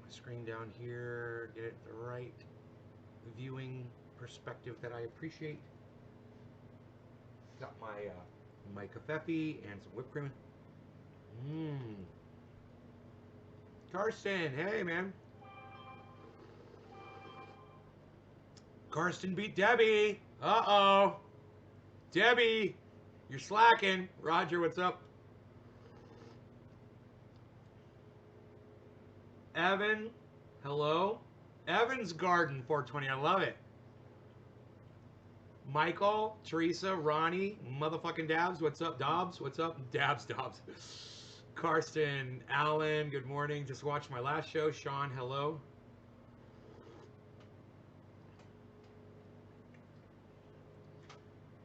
my screen down here, get it the right viewing perspective that I appreciate. Got my cafefe and some whipped cream. Mmm. Karsten, hey man. Karsten beat Debbie. Uh-oh. Debbie, you're slacking. Roger, what's up? Evan, hello. Evan's Garden 420, I love it. Michael, Teresa, Ronnie, motherfucking Dabs, what's up? Dobbs, what's up? Dobbs. Karsten, Alan, good morning. Just watched my last show. Sean, hello.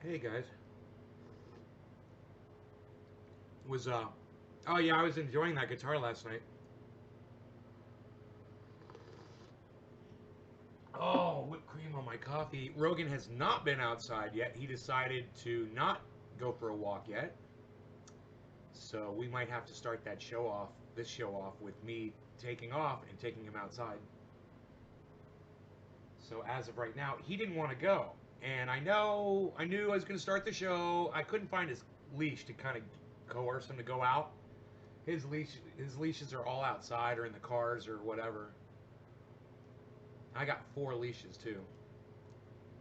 Hey guys. Was oh yeah, I was enjoying that guitar last night. Oh, whipped cream on my coffee. Rogan has not been outside yet. He decided to not go for a walk yet. So we might have to start this show off with me taking off and taking him outside. So as of right now, he didn't want to go. And I knew I was going to start the show. I couldn't find his leash to kind of coerce him to go out. His leashes are all outside or in the cars or whatever. I got 4 leashes too.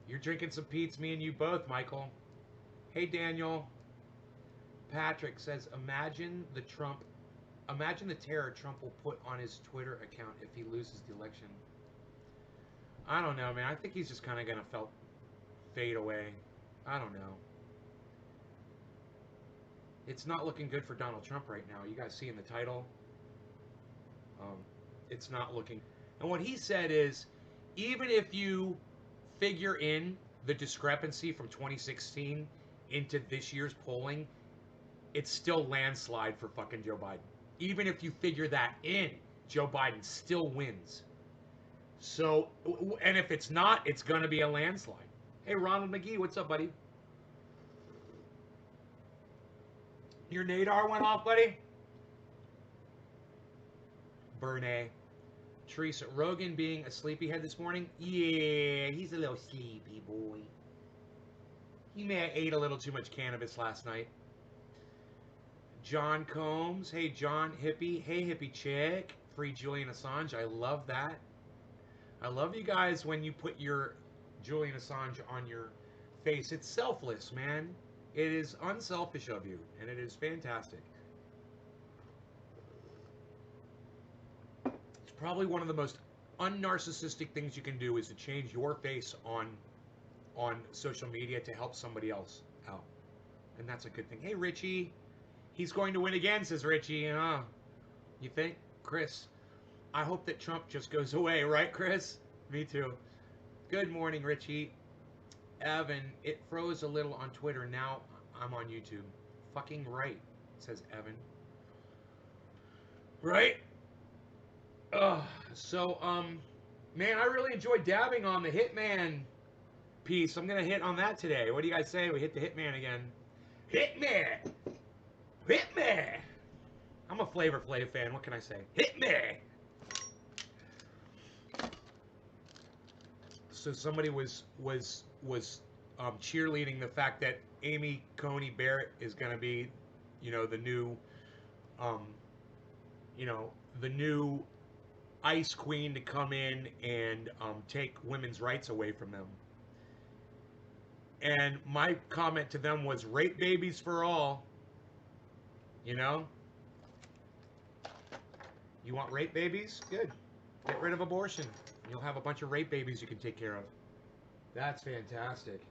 You're drinking some Pete's, me and you both, Michael. Hey Daniel. Patrick says, imagine the terror Trump will put on his Twitter account if he loses the election. I don't know, man. I think he's just kind of gonna fade away. I don't know. It's not looking good for Donald Trump right now. You guys see in the title, um, it's not looking. And what he said is, even if you figure in the discrepancy from 2016 into this year's polling, it's still landslide for fucking Joe Biden. Even if you figure that in, Joe Biden still wins. So, and if it's not, it's going to be a landslide. Hey, Ronald McGee, what's up, buddy? Your nadar went off, buddy? Bernay. Teresa, Rogan being a sleepyhead this morning? Yeah, he's a little sleepy boy. He may have ate a little too much cannabis last night. John Combs. Hey, John Hippie. Hey, Hippie Chick. Free Julian Assange. I love that. I love you guys when you put your Julian Assange on your face. It's selfless, man. It is unselfish of you, and it is fantastic. It's probably one of the most unnarcissistic things you can do is to change your face on social media to help somebody else out. And that's a good thing. Hey, Richie. He's going to win again, says Richie. You think? Chris. I hope that Trump just goes away, right, Chris? Me too. Good morning, Richie. Evan, it froze a little on Twitter. Now I'm on YouTube. Fucking right, says Evan. Right? Man, I really enjoyed dabbing on the Hitman piece. I'm gonna hit on that today. What do you guys say? We hit the Hitman again. Hitman! Hitman! I'm a Flavor Flav fan. What can I say? Hitman! So somebody was cheerleading the fact that Amy Coney Barrett is going to be, the new, um, the new ice queen to come in and take women's rights away from them. And my comment to them was, rape babies for all. You know, you want rape babies? Good. Get rid of abortion. You'll have a bunch of rape babies you can take care of. That's fantastic.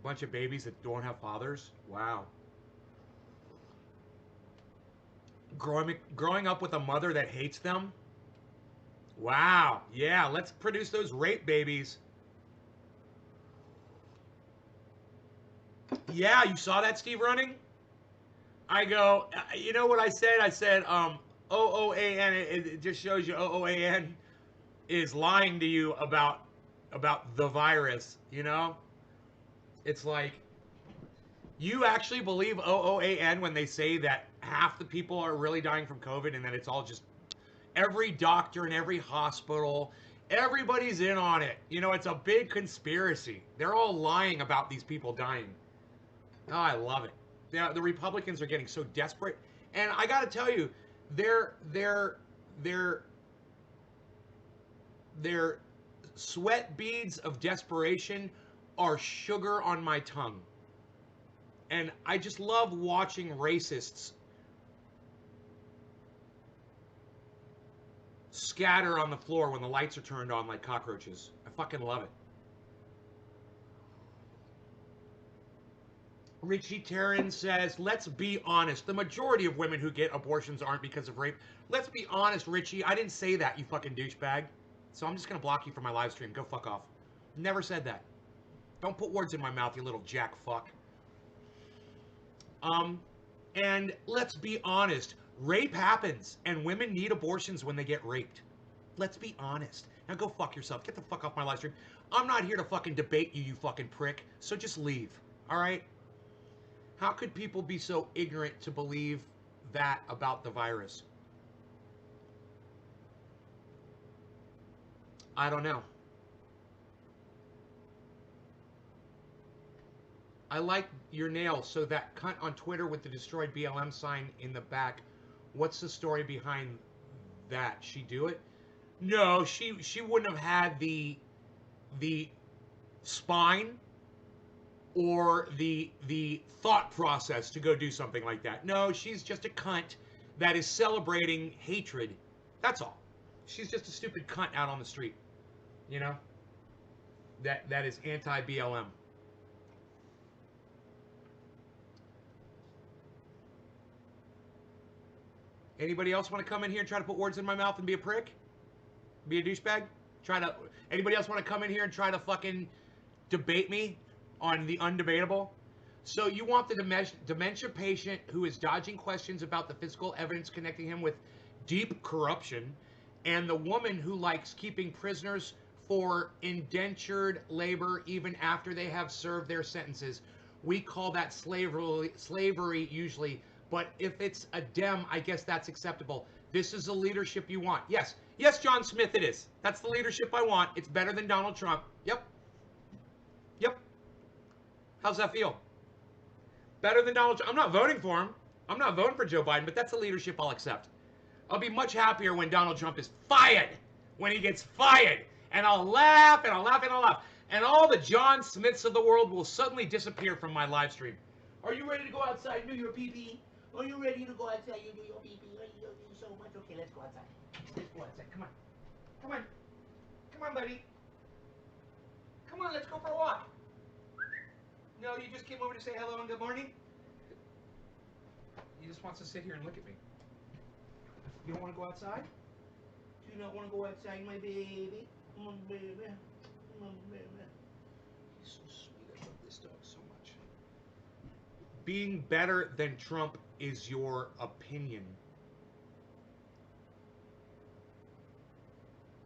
Bunch of babies that don't have fathers. Wow. Growing up with a mother that hates them. Wow. Yeah, let's produce those rape babies. Yeah, you saw that, Steve Running? I go, you know what I said? I said, OOAN, it just shows you OOAN is lying to you about the virus, you know? It's like, you actually believe OOAN when they say that half the people are really dying from COVID and that Every doctor in every hospital, everybody's in on it. You know, it's a big conspiracy. They're all lying about these people dying. Oh, I love it. The Republicans are getting so desperate, and I got to tell you, their their their sweat beads of desperation are sugar on my tongue. And I just love watching racists scatter on the floor when the lights are turned on like cockroaches. I fucking love it. Richie Terran says, let's be honest. The majority of women who get abortions aren't because of rape. Let's be honest, Richie. I didn't say that, you fucking douchebag. So I'm just going to block you from my live stream. Go fuck off. Never said that. Don't put words in my mouth, you little jack fuck. And let's be honest. Rape happens, and women need abortions when they get raped. Let's be honest. Now go fuck yourself. Get the fuck off my live stream. I'm not here to fucking debate you, you fucking prick. So just leave. All right? How could people be so ignorant to believe that about the virus? I don't know. I like your nails. So that cunt on Twitter with the destroyed BLM sign in the back, what's the story behind that? She do it? No, she wouldn't have had the spine or the thought process to go do something like that. No, she's just a cunt that is celebrating hatred. That's all. She's just a stupid cunt out on the street. You know? That is anti-BLM. Anybody else want to come in here and try to put words in my mouth and be a prick? Be a douchebag? Anybody else want to come in here and try to fucking debate me on the undebatable? So you want the dementia patient who is dodging questions about the physical evidence connecting him with deep corruption, and the woman who likes keeping prisoners for indentured labor even after they have served their sentences. We call that slavery usually, but if it's a Dem, I guess that's acceptable. This is the leadership you want. Yes, John Smith, it is. That's the leadership I want. It's better than Donald Trump. Yep. How's that feel? Better than Donald Trump. I'm not voting for him. I'm not voting for Joe Biden, but that's the leadership I'll accept. I'll be much happier when Donald Trump is fired. When he gets fired. And I'll laugh and I'll laugh and I'll laugh. And all the John Smiths of the world will suddenly disappear from my live stream. Are you ready to go outside and do your pee-pee? Are you ready to go outside and do your pee-pee? I love you so much. Okay, let's go outside. Let's go outside. Come on. Come on. Come on, buddy. Come on, let's go for a walk. No, you just came over to say hello and good morning? He just wants to sit here and look at me. You don't want to go outside? Do you not want to go outside, my baby? Come on, baby. Come on, baby. He's so sweet. I love this dog so much. Being better than Trump is your opinion.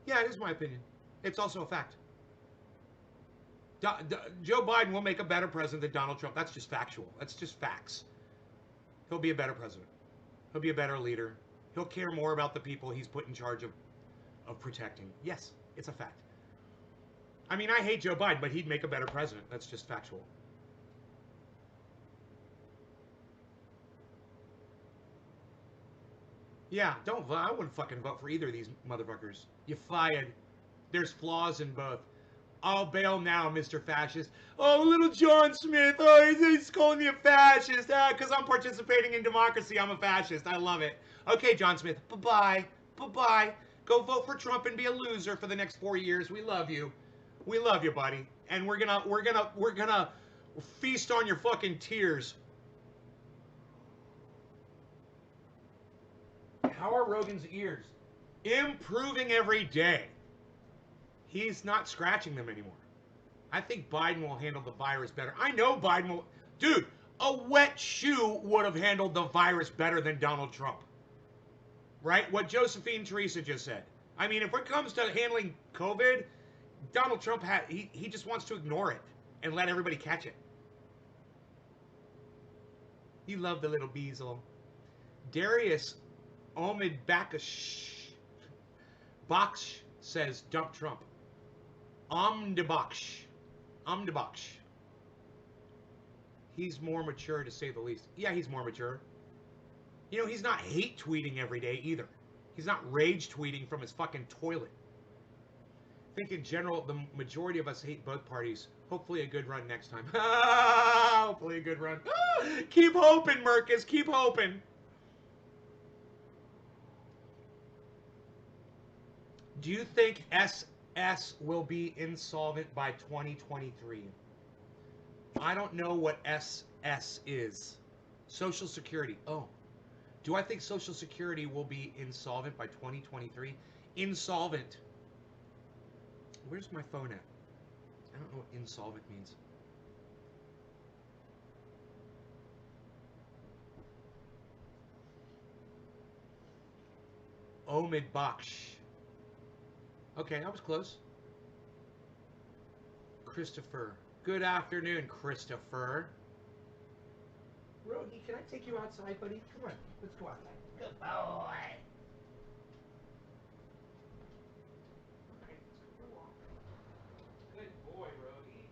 Yeah, it is my opinion. It's also a fact. Joe Biden will make a better president than Donald Trump. That's just factual. That's just facts. He'll be a better president. He'll be a better leader. He'll care more about the people he's put in charge of protecting. Yes, it's a fact. I mean, I hate Joe Biden, but he'd make a better president. That's just factual. Yeah, don't vote. I wouldn't fucking vote for either of these motherfuckers. You fired. There's flaws in both. I'll bail now, Mr. Fascist. Oh, little John Smith. Oh, he's calling me a fascist. Because I'm participating in democracy, I'm a fascist. I love it. Okay, John Smith. Bye-bye. Bye-bye. Go vote for Trump and be a loser for the next 4 years. We love you. We love you, buddy. And we're gonna feast on your fucking tears. How are Rogan's ears? Improving every day. He's not scratching them anymore. I think Biden will handle the virus better. I know Biden will. Dude, a wet shoe would have handled the virus better than Donald Trump. Right? What Josephine Teresa just said. I mean, if it comes to handling COVID, Donald Trump, he just wants to ignore it and let everybody catch it. You love the little Beazle. Darius Omid Bakash Baksh says dump Trump. Omnibaksh. Omnibaksh. He's more mature, to say the least. Yeah, he's more mature. You know, he's not hate tweeting every day either. He's not rage tweeting from his fucking toilet. I think in general, the majority of us hate both parties. Hopefully a good run next time. Hopefully a good run. Keep hoping, Merkus. Keep hoping. Do you think SS will be insolvent by 2023? I don't know what SS is. Social Security. Oh. Do I think Social Security will be insolvent by 2023? Insolvent. Where's my phone at? I don't know what insolvent means. Omid Baksh. Okay, I was close. Christopher. Good afternoon, Christopher. Rogi, can I take you outside, buddy? Come on, let's go outside. Good boy. Good boy, Rogi.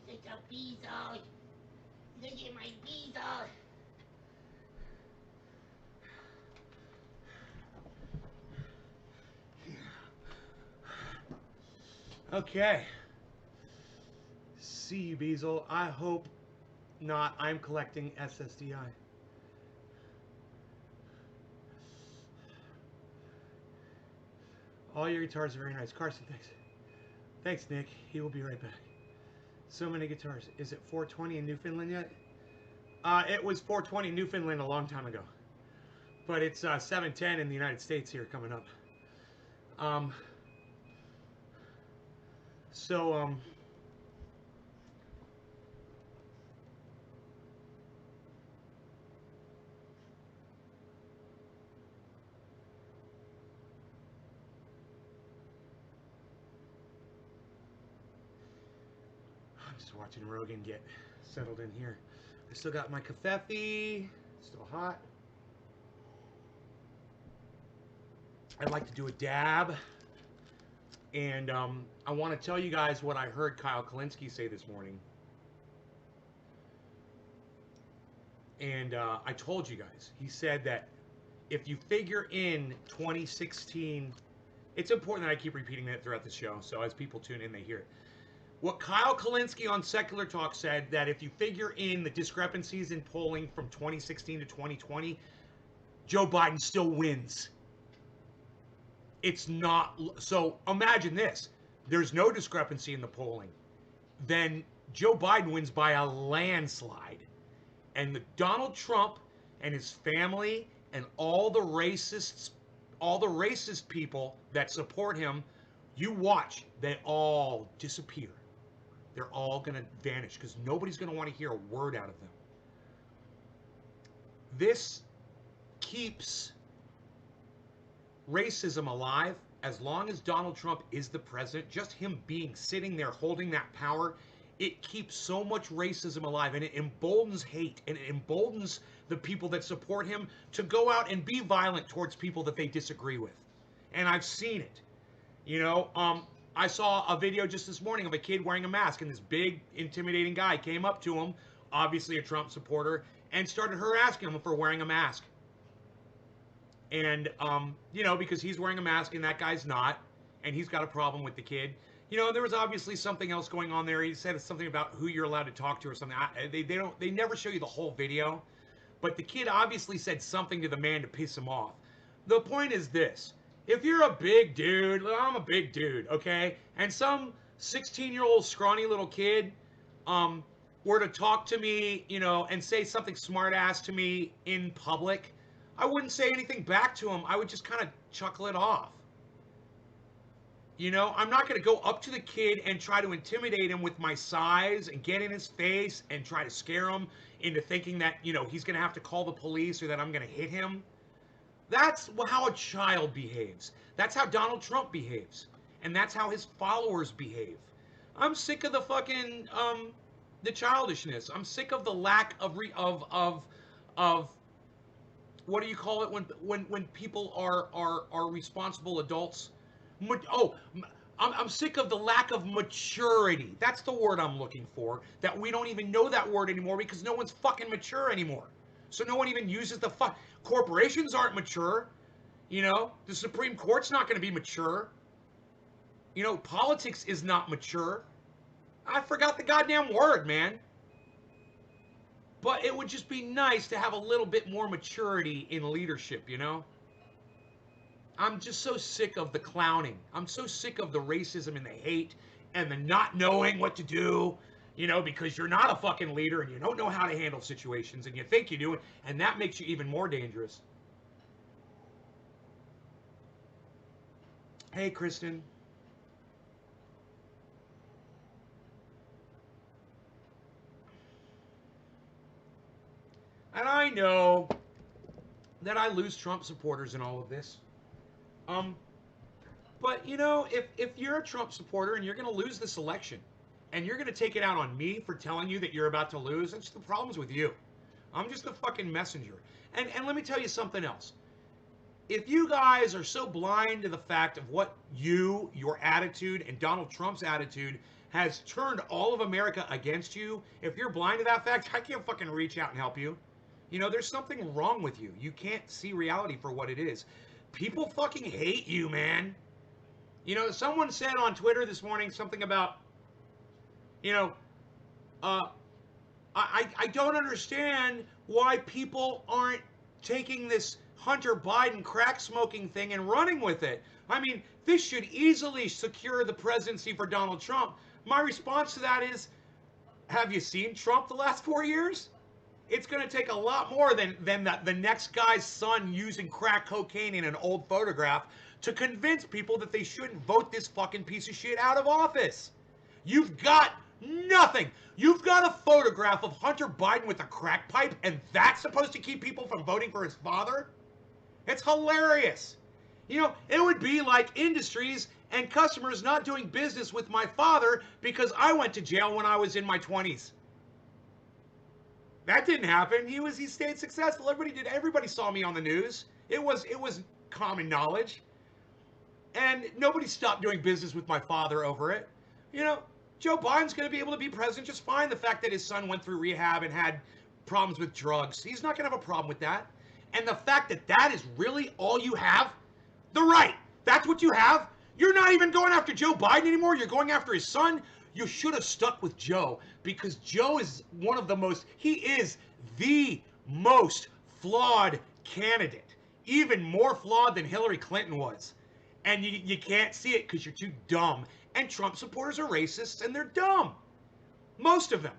It's a Beezle. Look at my Beezle. Okay. See you, Beezle. I hope not. I'm collecting SSDI. All your guitars are very nice. Carson, thanks. Thanks, Nick. He will be right back. So many guitars. Is it 420 in Newfoundland yet? It was 420 in Newfoundland a long time ago. But it's 710 in the United States here coming up. I'm just watching Rogan get settled in here. I still got my cafefe, still hot. I'd like to do a dab. And I want to tell you guys what I heard Kyle Kulinski say this morning. And I told you guys. He said that if you figure in 2016, it's important that I keep repeating that throughout the show, so as people tune in, they hear it. What Kyle Kulinski on Secular Talk said, that if you figure in the discrepancies in polling from 2016 to 2020, Joe Biden still wins. It's not, so imagine this. There's no discrepancy in the polling. Then Joe Biden wins by a landslide. And Donald Trump and his family and all the racist people that support him, you watch, they all disappear. They're all going to vanish because nobody's going to want to hear a word out of them. This keeps racism alive as long as Donald Trump is the president. Just him sitting there holding that power, it keeps so much racism alive, and it emboldens hate, and it emboldens the people that support him to go out and be violent towards people that they disagree with. And I've seen it. You know, I saw a video just this morning of a kid wearing a mask, and this big intimidating guy came up to him, obviously a Trump supporter, and started harassing him for wearing a mask. And, you know, because he's wearing a mask and that guy's not, and he's got a problem with the kid. You know, there was obviously something else going on there. He said something about who you're allowed to talk to or something. They never show you the whole video, but the kid obviously said something to the man to piss him off. The point is this: if you're a big dude, I'm a big dude, okay, and some 16-year-old scrawny little kid, were to talk to me, you know, and say something smart ass to me in public, I wouldn't say anything back to him. I would just kind of chuckle it off. You know, I'm not going to go up to the kid and try to intimidate him with my size and get in his face and try to scare him into thinking that, you know, he's going to have to call the police or that I'm going to hit him. That's how a child behaves. That's how Donald Trump behaves. And that's how his followers behave. I'm sick of the fucking, the childishness. I'm sick of the lack of what do you call it when people are responsible adults? I'm sick of the lack of maturity. That's the word I'm looking for. That we don't even know that word anymore because no one's fucking mature anymore. So no one even uses the corporations aren't mature. You know, the Supreme Court's not going to be mature. You know, politics is not mature. I forgot the goddamn word, man. But it would just be nice to have a little bit more maturity in leadership, you know? I'm just so sick of the clowning. I'm so sick of the racism and the hate and the not knowing what to do, you know, because you're not a fucking leader and you don't know how to handle situations and you think you do it, and that makes you even more dangerous. Hey, Kristen. And I know that I lose Trump supporters in all of this. But you know, if you're a Trump supporter and you're going to lose this election, and you're going to take it out on me for telling you that you're about to lose, that's the problem's with you. I'm just a fucking messenger. And let me tell you something else. If you guys are so blind to the fact of what your attitude and Donald Trump's attitude has turned all of America against you, if you're blind to that fact, I can't fucking reach out and help you. You know, there's something wrong with you. You can't see reality for what it is. People fucking hate you, man. You know, someone said on Twitter this morning something about, you know, I don't understand why people aren't taking this Hunter Biden crack smoking thing and running with it. I mean, this should easily secure the presidency for Donald Trump. My response to that is, have you seen Trump the last 4 years? It's going to take a lot more than the next guy's son using crack cocaine in an old photograph to convince people that they shouldn't vote this fucking piece of shit out of office. You've got nothing. You've got a photograph of Hunter Biden with a crack pipe, and that's supposed to keep people from voting for his father? It's hilarious. You know, it would be like industries and customers not doing business with my father because I went to jail when I was in my 20s. That didn't happen. He stayed successful. Everybody saw me on the news. It was common knowledge. And nobody stopped doing business with my father over it. You know, Joe Biden's going to be able to be president just fine. The fact that his son went through rehab and had problems with drugs, he's not going to have a problem with that. And the fact that that is really all you have, the right, that's what you have. You're not even going after Joe Biden anymore. You're going after his son. You should have stuck with Joe, because Joe is he is the most flawed candidate, even more flawed than Hillary Clinton was. And you can't see it because you're too dumb. And Trump supporters are racists and they're dumb. Most of them.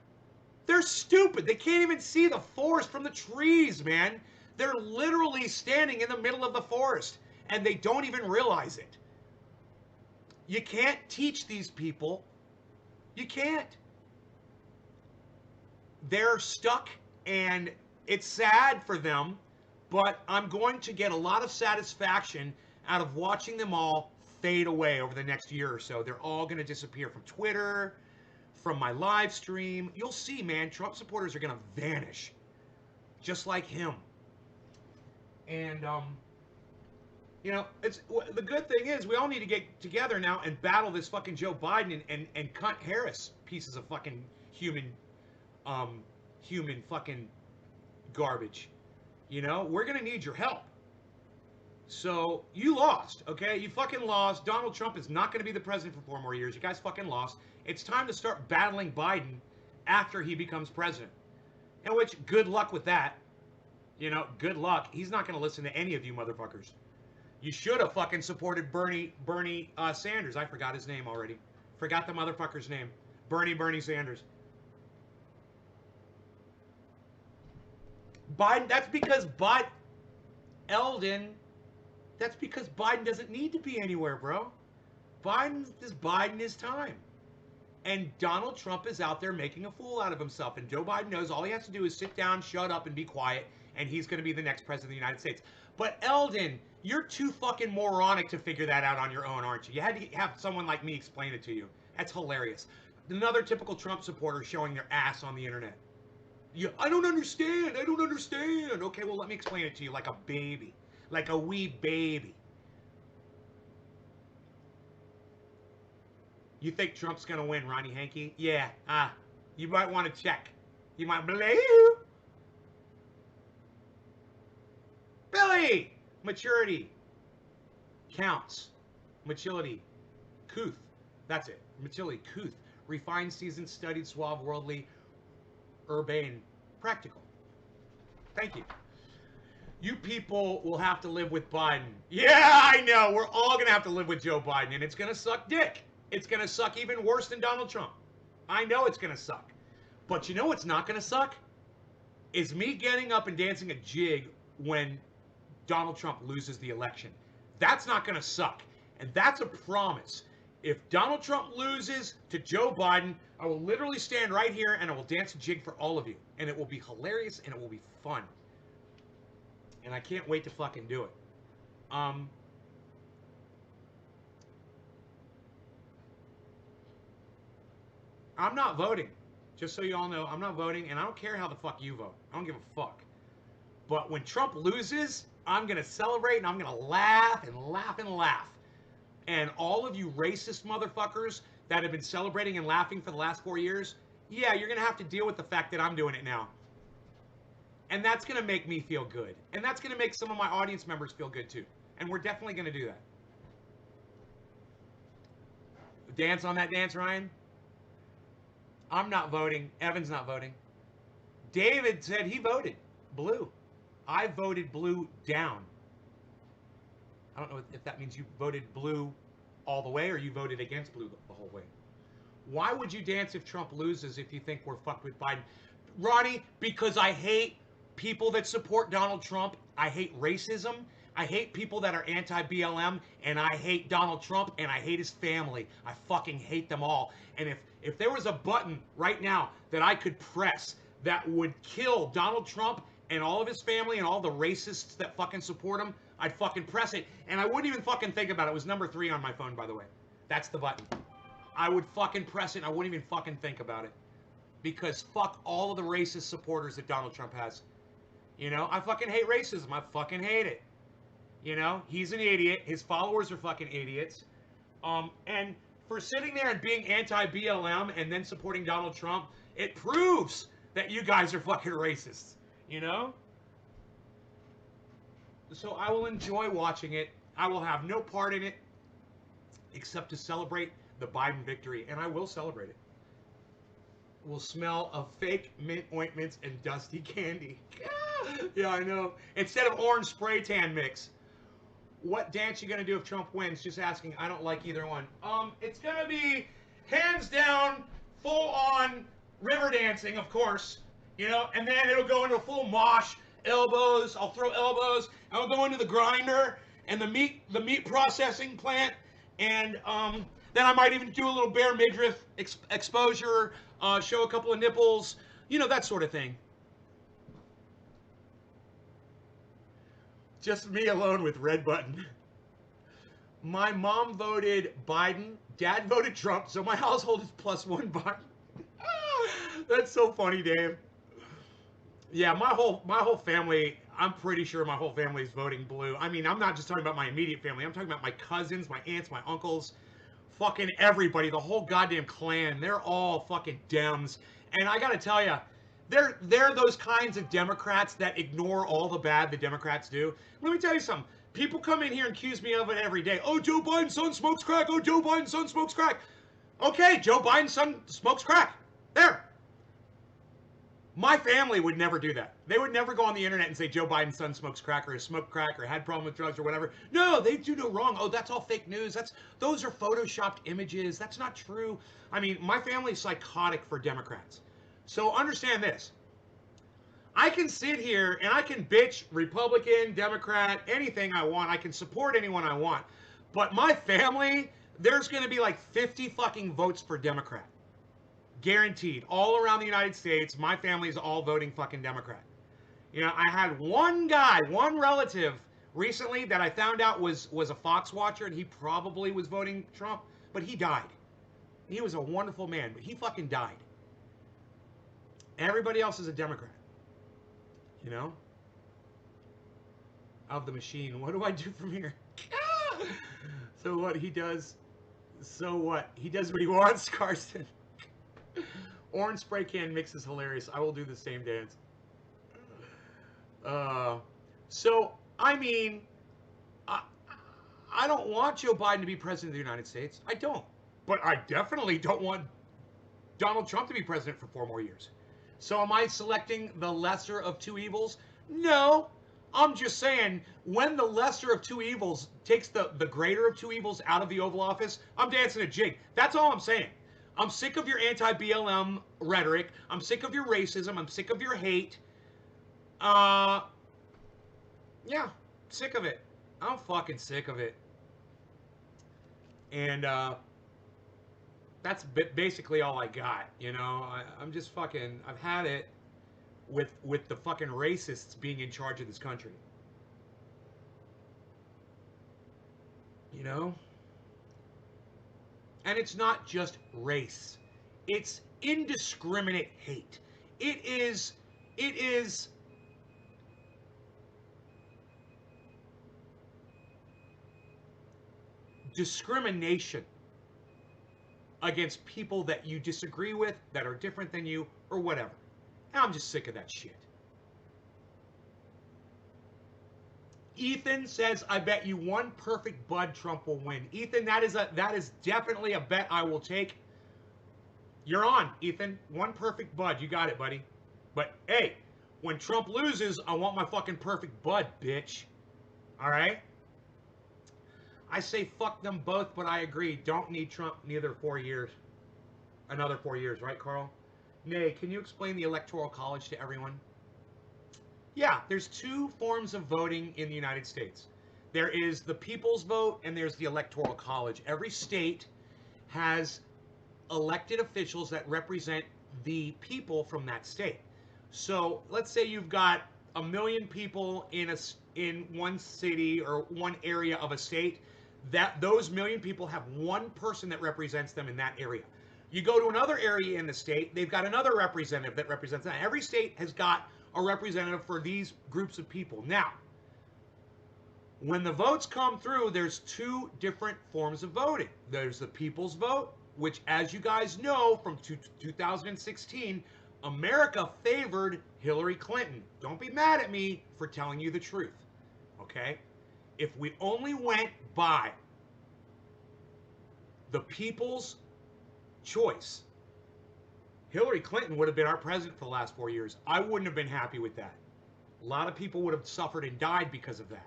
They're stupid. They can't even see the forest from the trees, man. They're literally standing in the middle of the forest and they don't even realize it. You can't teach these people. You can't. They're stuck and it's sad for them, but I'm going to get a lot of satisfaction out of watching them all fade away over the next year or so. They're all going to disappear from Twitter, from my live stream. You'll see, man, Trump supporters are going to vanish just like him. And, you know, the good thing is we all need to get together now and battle this fucking Joe Biden and cunt Harris pieces of fucking human fucking garbage. You know, we're going to need your help. So, you lost, okay? You fucking lost. Donald Trump is not going to be the president for 4 more years. You guys fucking lost. It's time to start battling Biden after he becomes president. And which, good luck with that. You know, good luck. He's not going to listen to any of you motherfuckers. You should have fucking supported Bernie Sanders. I forgot his name already. Forgot the motherfucker's name. Bernie Sanders. Biden, that's because that's because Biden doesn't need to be anywhere, bro. This Biden is time. And Donald Trump is out there making a fool out of himself. And Joe Biden knows all he has to do is sit down, shut up, and be quiet. And he's going to be the next president of the United States. But Eldon, you're too fucking moronic to figure that out on your own, aren't you? You had to have someone like me explain it to you. That's hilarious. Another typical Trump supporter showing their ass on the internet. I don't understand. I don't understand. Okay, well, let me explain it to you like a baby. Like a wee baby. You think Trump's going to win, Ronnie Hankey? Yeah. You might want to check. You might believe. Billy! Maturity. Counts. Maturity. Couth. That's it. Maturity. Couth. Refined, seasoned, studied, suave, worldly, urbane, practical. Thank you. You people will have to live with Biden. Yeah, I know. We're all going to have to live with Joe Biden, and it's going to suck dick. It's going to suck even worse than Donald Trump. I know it's going to suck. But you know what's not going to suck? Is me getting up and dancing a jig when Donald Trump loses the election. That's not going to suck. And that's a promise. If Donald Trump loses to Joe Biden, I will literally stand right here and I will dance a jig for all of you. And it will be hilarious and it will be fun. And I can't wait to fucking do it. I'm not voting. Just so you all know, I'm not voting, and I don't care how the fuck you vote. I don't give a fuck. But when Trump loses, I'm going to celebrate, and I'm going to laugh and laugh and laugh. And all of you racist motherfuckers that have been celebrating and laughing for the last 4 years, yeah, you're going to have to deal with the fact that I'm doing it now. And that's going to make me feel good. And that's going to make some of my audience members feel good too. And we're definitely going to do that. Dance on that dance, Ryan? I'm not voting. Evan's not voting. David said he voted blue. I voted blue down. I don't know if that means you voted blue all the way or you voted against blue the whole way. Why would you dance if Trump loses if you think we're fucked with Biden? Ronnie, because I hate people that support Donald Trump. I hate racism. I hate people that are anti-BLM, and I hate Donald Trump, and I hate his family. I fucking hate them all. And if there was a button right now that I could press that would kill Donald Trump and all of his family and all the racists that fucking support him, I'd fucking press it. And I wouldn't even fucking think about it. It was number 3 on my phone, by the way. That's the button. I would fucking press it and I wouldn't even fucking think about it. Because fuck all of the racist supporters that Donald Trump has. You know, I fucking hate racism. I fucking hate it. You know, he's an idiot. His followers are fucking idiots. And for sitting there and being anti-BLM and then supporting Donald Trump, it proves that you guys are fucking racists. You know? So I will enjoy watching it. I will have no part in it except to celebrate the Biden victory. And I will celebrate it. Will smell of fake mint ointments and dusty candy. Yeah, I know. Instead of orange spray tan mix. What dance you gonna do if Trump wins? Just asking. I don't like either one. It's gonna be hands down, full on river dancing, of course. You know, and then it'll go into a full mosh, elbows. I'll throw elbows. I'll go into the grinder and the meat processing plant, and then I might even do a little bare midriff exposure, show a couple of nipples, you know, that sort of thing. Just me alone with red button. My mom voted Biden. Dad voted Trump. So my household is +1 Biden. That's so funny, Dave. Yeah, my whole family. I'm pretty sure my whole family is voting blue. I mean, I'm not just talking about my immediate family. I'm talking about my cousins, my aunts, my uncles, fucking everybody. The whole goddamn clan. They're all fucking Dems. And I gotta tell you, they're those kinds of Democrats that ignore all the bad the Democrats do. Let me tell you something. People come in here and accuse me of it every day. Oh, Joe Biden's son smokes crack. Oh, Joe Biden's son smokes crack. Okay, Joe Biden's son smokes crack. There. My family would never do that. They would never go on the internet and say Joe Biden's son smokes crack or has smoked crack or had problem with drugs or whatever. No, they do no wrong. Oh, that's all fake news. Those are photoshopped images. That's not true. I mean, my family's psychotic for Democrats. So understand this. I can sit here and I can bitch Republican, Democrat, anything I want. I can support anyone I want. But my family, there's going to be like 50 fucking votes for Democrat. Guaranteed. All around the United States, my family's all voting fucking Democrat. You know, I had one guy, one relative recently that I found out was a Fox watcher and he probably was voting Trump, but he died. He was a wonderful man, but he fucking died. Everybody else is a Democrat. You know? Of the machine. What do I do from here? So what he does? So what? He does what he wants, Carson. Orange spray can mix is hilarious. I will do the same dance. So, I mean, I don't want Joe Biden to be president of the United States. I don't. But I definitely don't want Donald Trump to be president for 4 more years. So am I selecting the lesser of 2 evils? No. I'm just saying, when the lesser of 2 evils takes the greater of 2 evils out of the Oval Office, I'm dancing a jig. That's all I'm saying. I'm sick of your anti-BLM rhetoric. I'm sick of your racism. I'm sick of your hate. Yeah, sick of it. I'm fucking sick of it. And that's basically all I got, you know. I'm just fucking, I've had it with the fucking racists being in charge of this country. You know? And it's not just race. It's indiscriminate hate. It is discrimination. against people that you disagree with, that are different than you, or whatever. And I'm just sick of that shit. Ethan says, I bet you one perfect bud Trump will win. Ethan, that is definitely a bet I will take. You're on, Ethan. One perfect bud. You got it, buddy. But hey, when Trump loses, I want my fucking perfect bud, bitch. All right? I say fuck them both, but I agree. Don't need Trump neither 4 years. Another 4 years, right, Carl? Nay, can you explain the Electoral College to everyone? Yeah, there's two forms of voting in the United States. There is the people's vote and there's the Electoral College. Every state has elected officials that represent the people from that state. So let's say you've got 1 million people in one city or one area of a state. That those million people have one person that represents them in that area. You go to another area in the state, they've got another representative that represents them. Every state has got a representative for these groups of people. Now, when the votes come through, there's two different forms of voting. There's the people's vote, which, as you guys know, from 2016, America favored Hillary Clinton. Don't be mad at me for telling you the truth, okay? If we only went by the people's choice, Hillary Clinton would have been our president for the last 4 years. I wouldn't have been happy with that. A lot of people would have suffered and died because of that.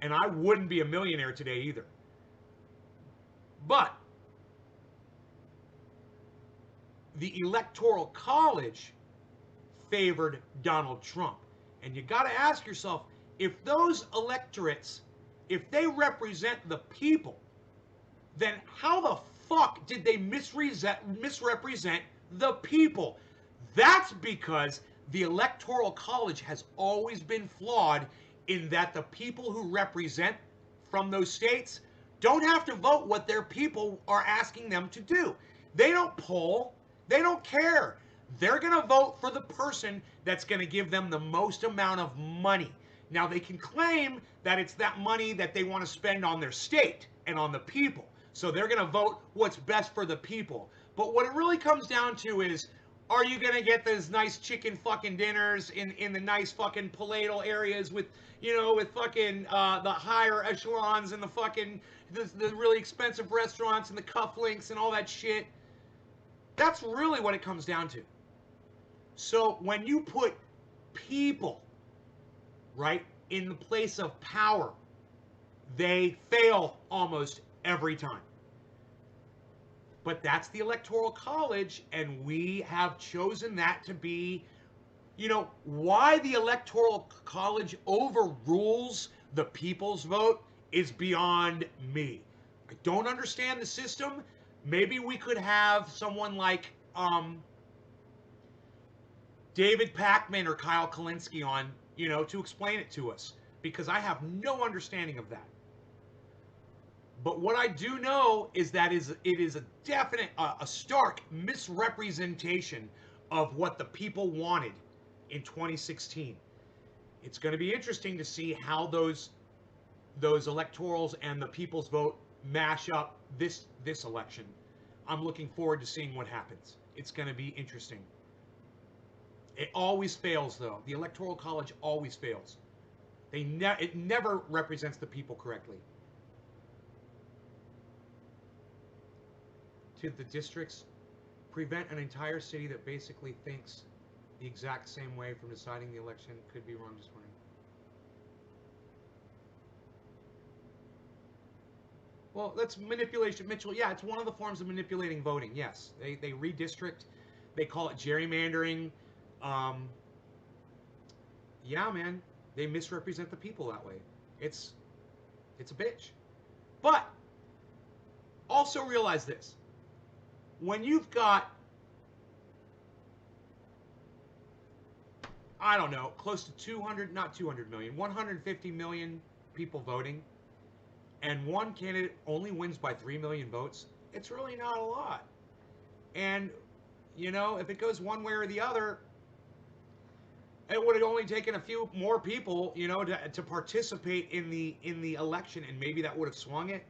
And I wouldn't be a millionaire today either. But the Electoral College favored Donald Trump. And you got to ask yourself, if those electorates, if they represent the people, then how the fuck did they misrepresent the people? That's because the Electoral College has always been flawed in that the people who represent from those states don't have to vote what their people are asking them to do. They don't poll. They don't care. They're going to vote for the person that's going to give them the most amount of money. Now, they can claim that it's that money that they want to spend on their state and on the people. So they're going to vote what's best for the people. But what it really comes down to is, are you going to get those nice chicken fucking dinners in the nice fucking palatial areas with, you know, with fucking the higher echelons and the fucking, the really expensive restaurants and the cufflinks and all that shit? That's really what it comes down to. So when you put people, right, in the place of power, they fail almost every time. But that's the Electoral College, and we have chosen that to be, you know, why the Electoral College overrules the people's vote is beyond me. I don't understand the system. Maybe we could have someone like David Pakman or Kyle Kulinski on, you know, to explain it to us, because I have no understanding of that. But what I do know is that it is a definite, a stark misrepresentation of what the people wanted in 2016. It's going to be interesting to see how those electorals and the people's vote mash up this election. I'm looking forward to seeing what happens. It's going to be interesting. It always fails, though. The Electoral College always fails. It never represents the people correctly. To the districts, prevent an entire city that basically thinks the exact same way from deciding the election. Could be wrong, just wondering. Well, that's manipulation, Mitchell. Yeah, it's one of the forms of manipulating voting. Yes, they redistrict. They call it gerrymandering. Yeah, man, they misrepresent the people that way. It's a bitch. But also realize this. When you've got, I don't know, close to 150 million people voting, and one candidate only wins by 3 million votes, it's really not a lot. And, you know, if it goes one way or the other, it would have only taken a few more people, you know, to participate in the election, and maybe that would have swung it.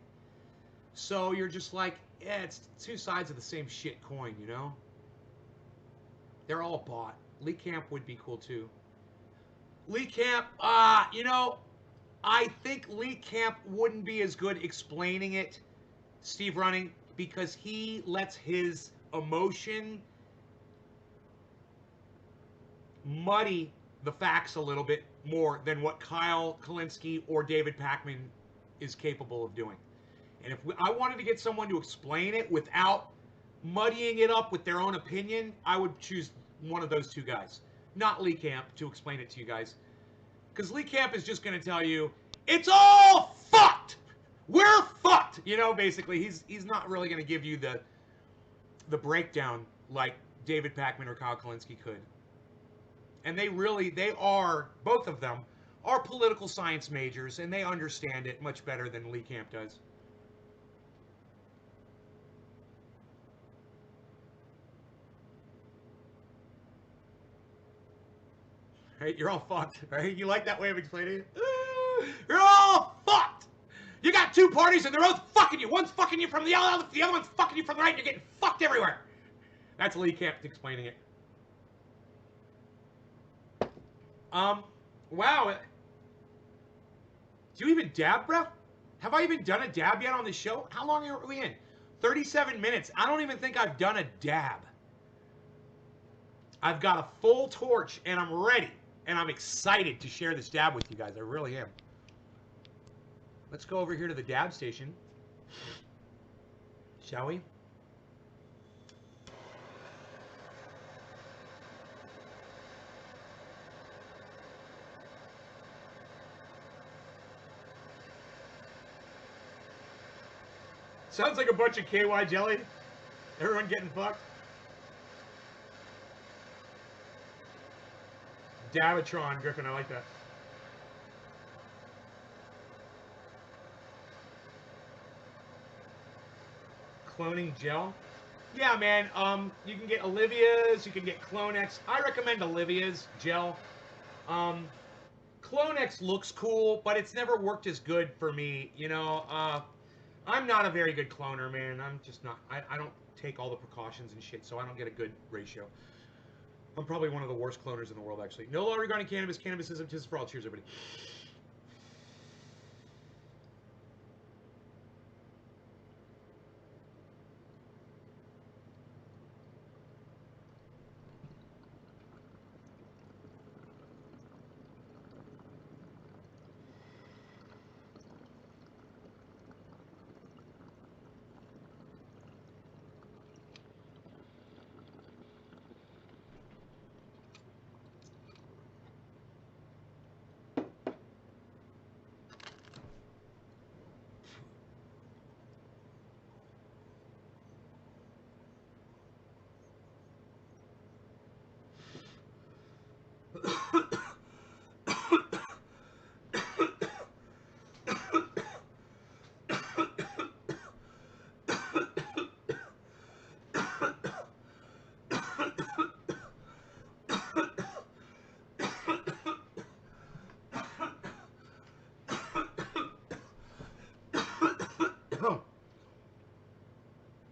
So you're just like, yeah, it's two sides of the same shit coin, you know? They're all bought. Lee Camp would be cool too. Lee Camp, you know, I think Lee Camp wouldn't be as good explaining it, Steve Running, because he lets his emotion muddy the facts a little bit more than what Kyle Kalinske or David Pakman is capable of doing. And if I wanted to get someone to explain it without muddying it up with their own opinion, I would choose one of those two guys, not Lee Camp, to explain it to you guys. Because Lee Camp is just going to tell you, it's all fucked. We're fucked. You know, basically, he's not really going to give you the breakdown like David Pakman or Kyle Kalinske could. And they are, both of them, are political science majors, and they understand it much better than Lee Camp does. Right? You're all fucked, right? You like that way of explaining it? You're all fucked! You got two parties and they're both fucking you. One's fucking you from the other one's fucking you from the right, and you're getting fucked everywhere. That's Lee Camp explaining it. Wow. Do you even dab, bro? Have I even done a dab yet on this show? How long are we in? 37 minutes. I don't even think I've done a dab. I've got a full torch, and I'm ready. And I'm excited to share this dab with you guys. I really am. Let's go over here to the dab station. Shall we? Sounds like a bunch of KY jelly. Everyone getting fucked. Dabatron, Griffin, I like that. Cloning gel. Yeah, man. You can get Olivia's. You can get Clonex. I recommend Olivia's gel. Clonex looks cool, but it's never worked as good for me. You know, I'm not a very good cloner, man. I'm just not. I don't take all the precautions and shit, so I don't get a good ratio. I'm probably one of the worst cloners in the world, actually. No law regarding cannabis. Cannabis isn't just for all. Cheers, everybody.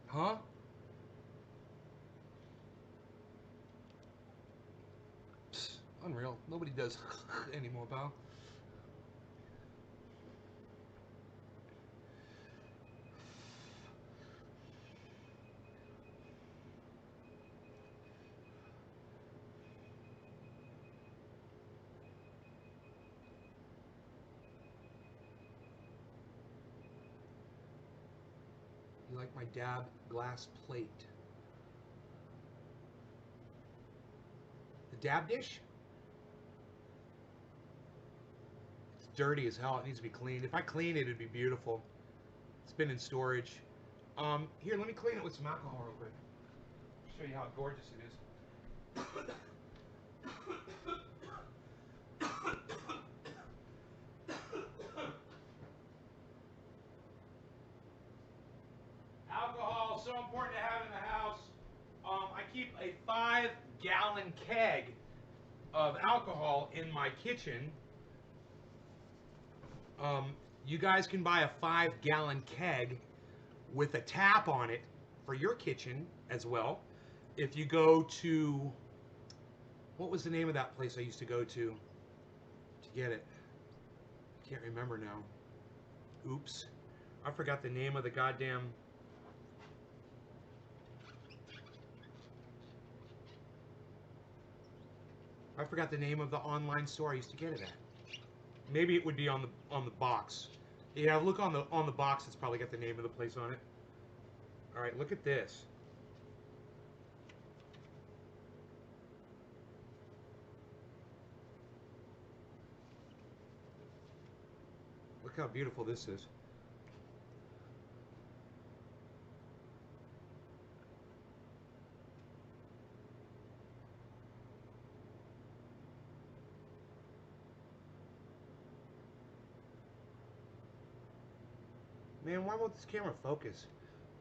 Huh? Psst, unreal. Nobody does anymore, pal. You like my dab glass plate? The dab dish? It's dirty as hell. It needs to be cleaned. If I clean it, it'd be beautiful. It's been in storage. Here, let me clean it with some alcohol real quick. Show you how gorgeous it is. Alcohol is so important to have in the house. I keep a 5-gallon keg of alcohol in my kitchen. You guys can buy a 5-gallon keg with a tap on it for your kitchen as well. If you go to, what was the name of that place I used to go to get it? Can't remember now. Oops. I forgot the name of the goddamn... I forgot the name of the online store I used to get it at. Maybe it would be on the box. Yeah, look on the box. It's probably got the name of the place on it. All right, look at this. Look how beautiful this is. Man, why won't this camera focus?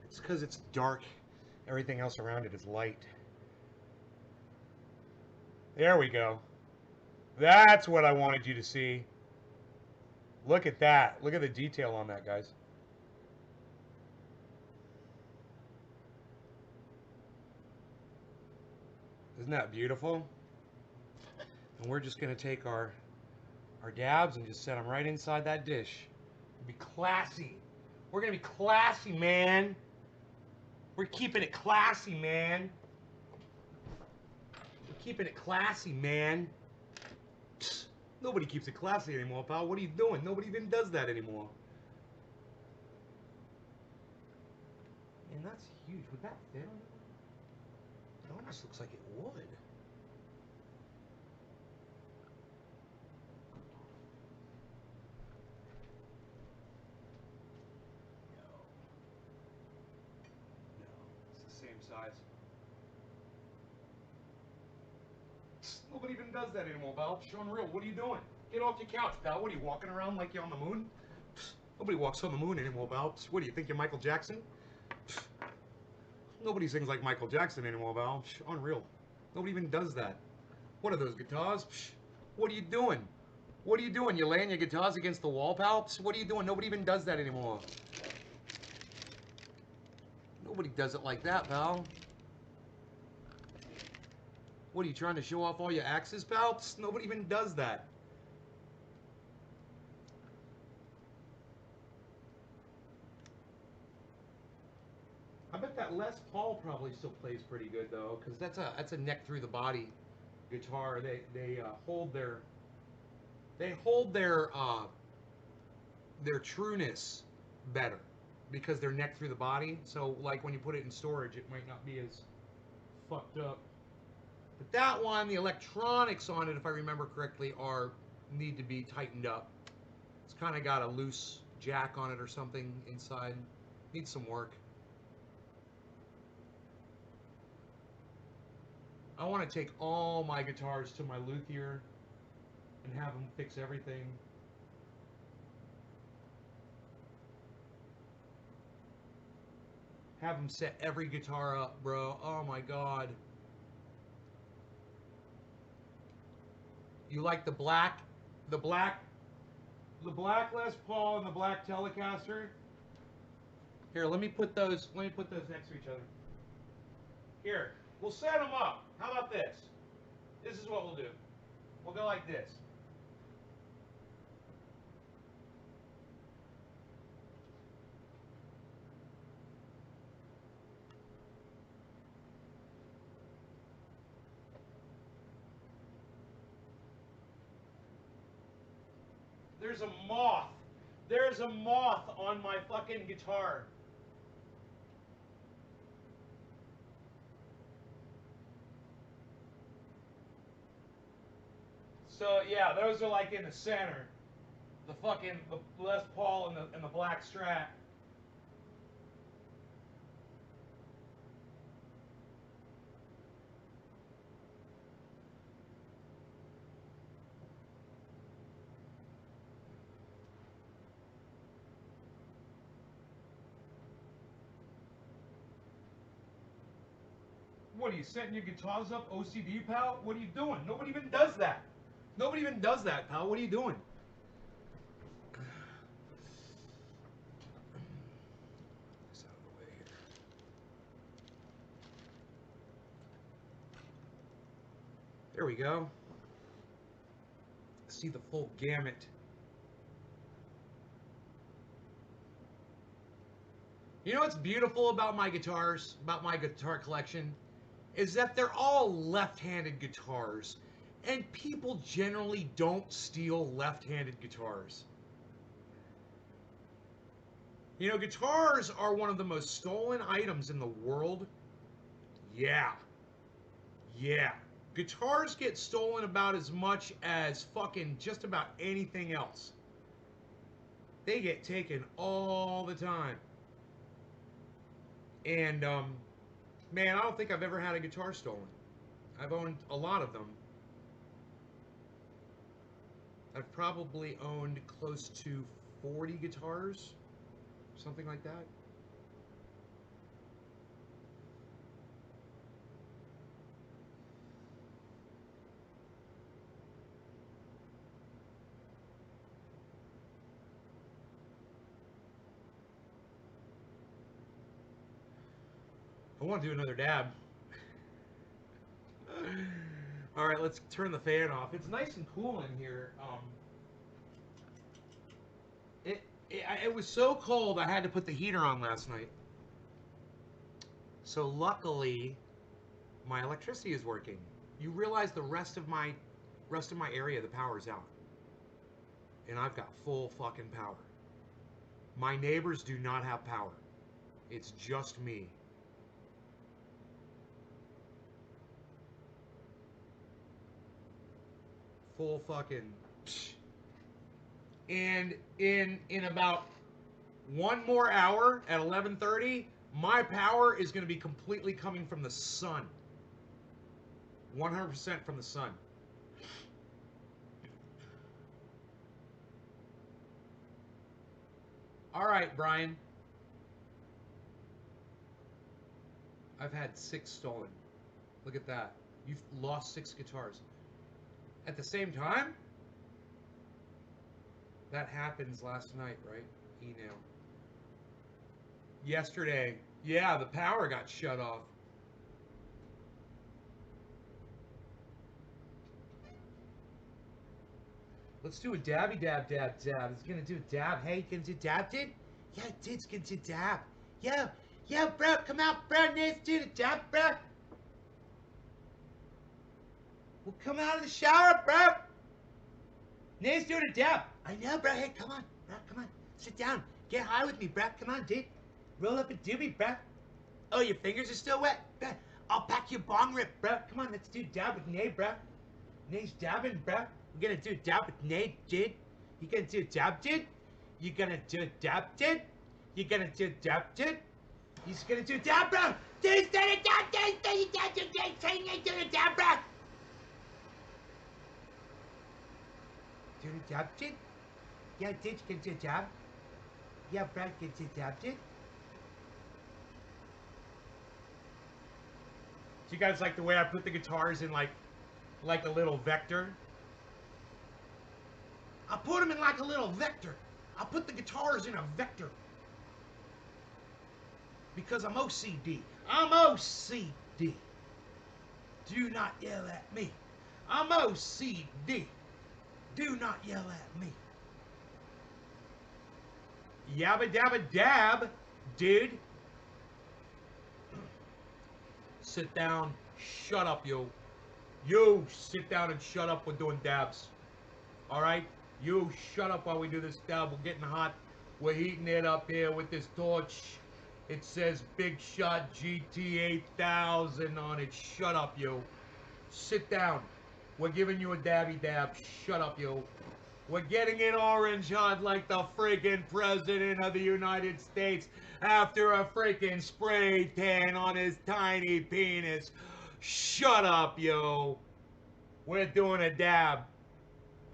It's because it's dark. Everything else around it is light. There we go. That's what I wanted you to see. Look at that. Look at the detail on that, guys. Isn't that beautiful? And we're just going to take our dabs and just set them right inside that dish. Be classy. We're going to be classy, man. We're keeping it classy, man. We're keeping it classy, man. Psst, nobody keeps it classy anymore, pal. What are you doing? Nobody even does that anymore. Man, that's huge. Would that fit on it? It almost looks like it would. Size. Nobody even does that anymore, pal. Unreal. What are you doing? Get off your couch, pal. What are you walking around like you're on the moon? Nobody walks on the moon anymore, pal. What do you think you're Michael Jackson? Nobody sings like Michael Jackson anymore, pal. Unreal. Nobody even does that. What are those guitars? What are you doing? What are you doing? You're laying your guitars against the wall, pal? What are you doing? Nobody even does that anymore. Nobody does it like that, pal. What, are you trying to show off all your axes, pal? Psst, nobody even does that. I bet that Les Paul probably still plays pretty good though, because that's a neck through the body guitar. They hold their trueness better because they're neck through the body. So like when you put it in storage, it might not be as fucked up. But that one, the electronics on it, if I remember correctly, need to be tightened up. It's kind of got a loose jack on it or something inside. Needs some work. I want to take all my guitars to my luthier and have him fix everything. Have him set every guitar up, bro. Oh my god. You like the black Les Paul and the black Telecaster? Here, let me put those next to each other. Here, we'll set them up. How about this? This is what we'll do. We'll go like this. There's a moth. There's a moth on my fucking guitar. So yeah, those are like in the center. The Les Paul and the black Strat. What are you setting your guitars up, OCD, pal? What are you doing? Nobody even does that. Nobody even does that, pal. What are you doing? There we go. See the full gamut. You know what's beautiful about my guitars, about my guitar collection, is that they're all left-handed guitars, and people generally don't steal left-handed guitars. You know, guitars are one of the most stolen items in the world. Yeah. Yeah. Guitars get stolen about as much as fucking just about anything else. They get taken all the time. And, man, I don't think I've ever had a guitar stolen. I've owned a lot of them. I've probably owned close to 40 guitars, something like that. I want to do another dab. All right, let's turn the fan off. It's nice and cool in here. It was so cold I had to put the heater on last night. So luckily, my electricity is working. You realize the rest of my area, the power's out, and I've got full fucking power. My neighbors do not have power. It's just me. Full fucking. And in about one more hour at 11:30, my power is going to be completely coming from the sun. 100% from the sun. All right, Brian. I've had 6 stolen. Look at that. You've lost 6 guitars. At the same time, that happens last night, right? Email. Yesterday, yeah, the power got shut off. Let's do a dabby dab dab dab. It's gonna do a dab. Hey, can you dab, dude? Yeah, dude's gonna do dab. Yeah, bro, come out, bro. Let's do the dab, bro. We'll come out of the shower, bro. Nate's doing a dab. I know, bro. Hey, come on, bro. Come on. Sit down. Get high with me, bro. Come on, dude. Roll up a doobie, bro. Oh, your fingers are still wet? Bro, I'll pack your bong rip, bro. Come on, let's do dab with Nate, bro. Nate's dabbing, bro. We're gonna do a dab with Nate, dude. You gonna do a dab, dude? You gonna do a dab, dude? You gonna do a dab, dude? He's gonna do a dab, bro. Dude's doing a dab, dude's doing a dab, dude's doing a dab, bro. Doing a dab, dude? Yeah, dude, you can do a dab. Yeah, bro, you can do a dab, dude. Do you guys like the way I put the guitars in like a little vector? I put them in like a little vector. I put the guitars in a vector. Because I'm OCD. I'm OCD. Do not yell at me. I'm OCD. Do not yell at me. Yabba dabba dab, dude. Sit down. Shut up, yo. You sit down and shut up. We're doing dabs. All right? You shut up while we do this dab. We're getting hot. We're heating it up here with this torch. It says Big Shot GT 8000 on it. Shut up, yo. Sit down. We're giving you a dabby dab. Shut up, yo. We're getting it orange hot like the freaking president of the United States after a freaking spray tan on his tiny penis. Shut up, yo. We're doing a dab.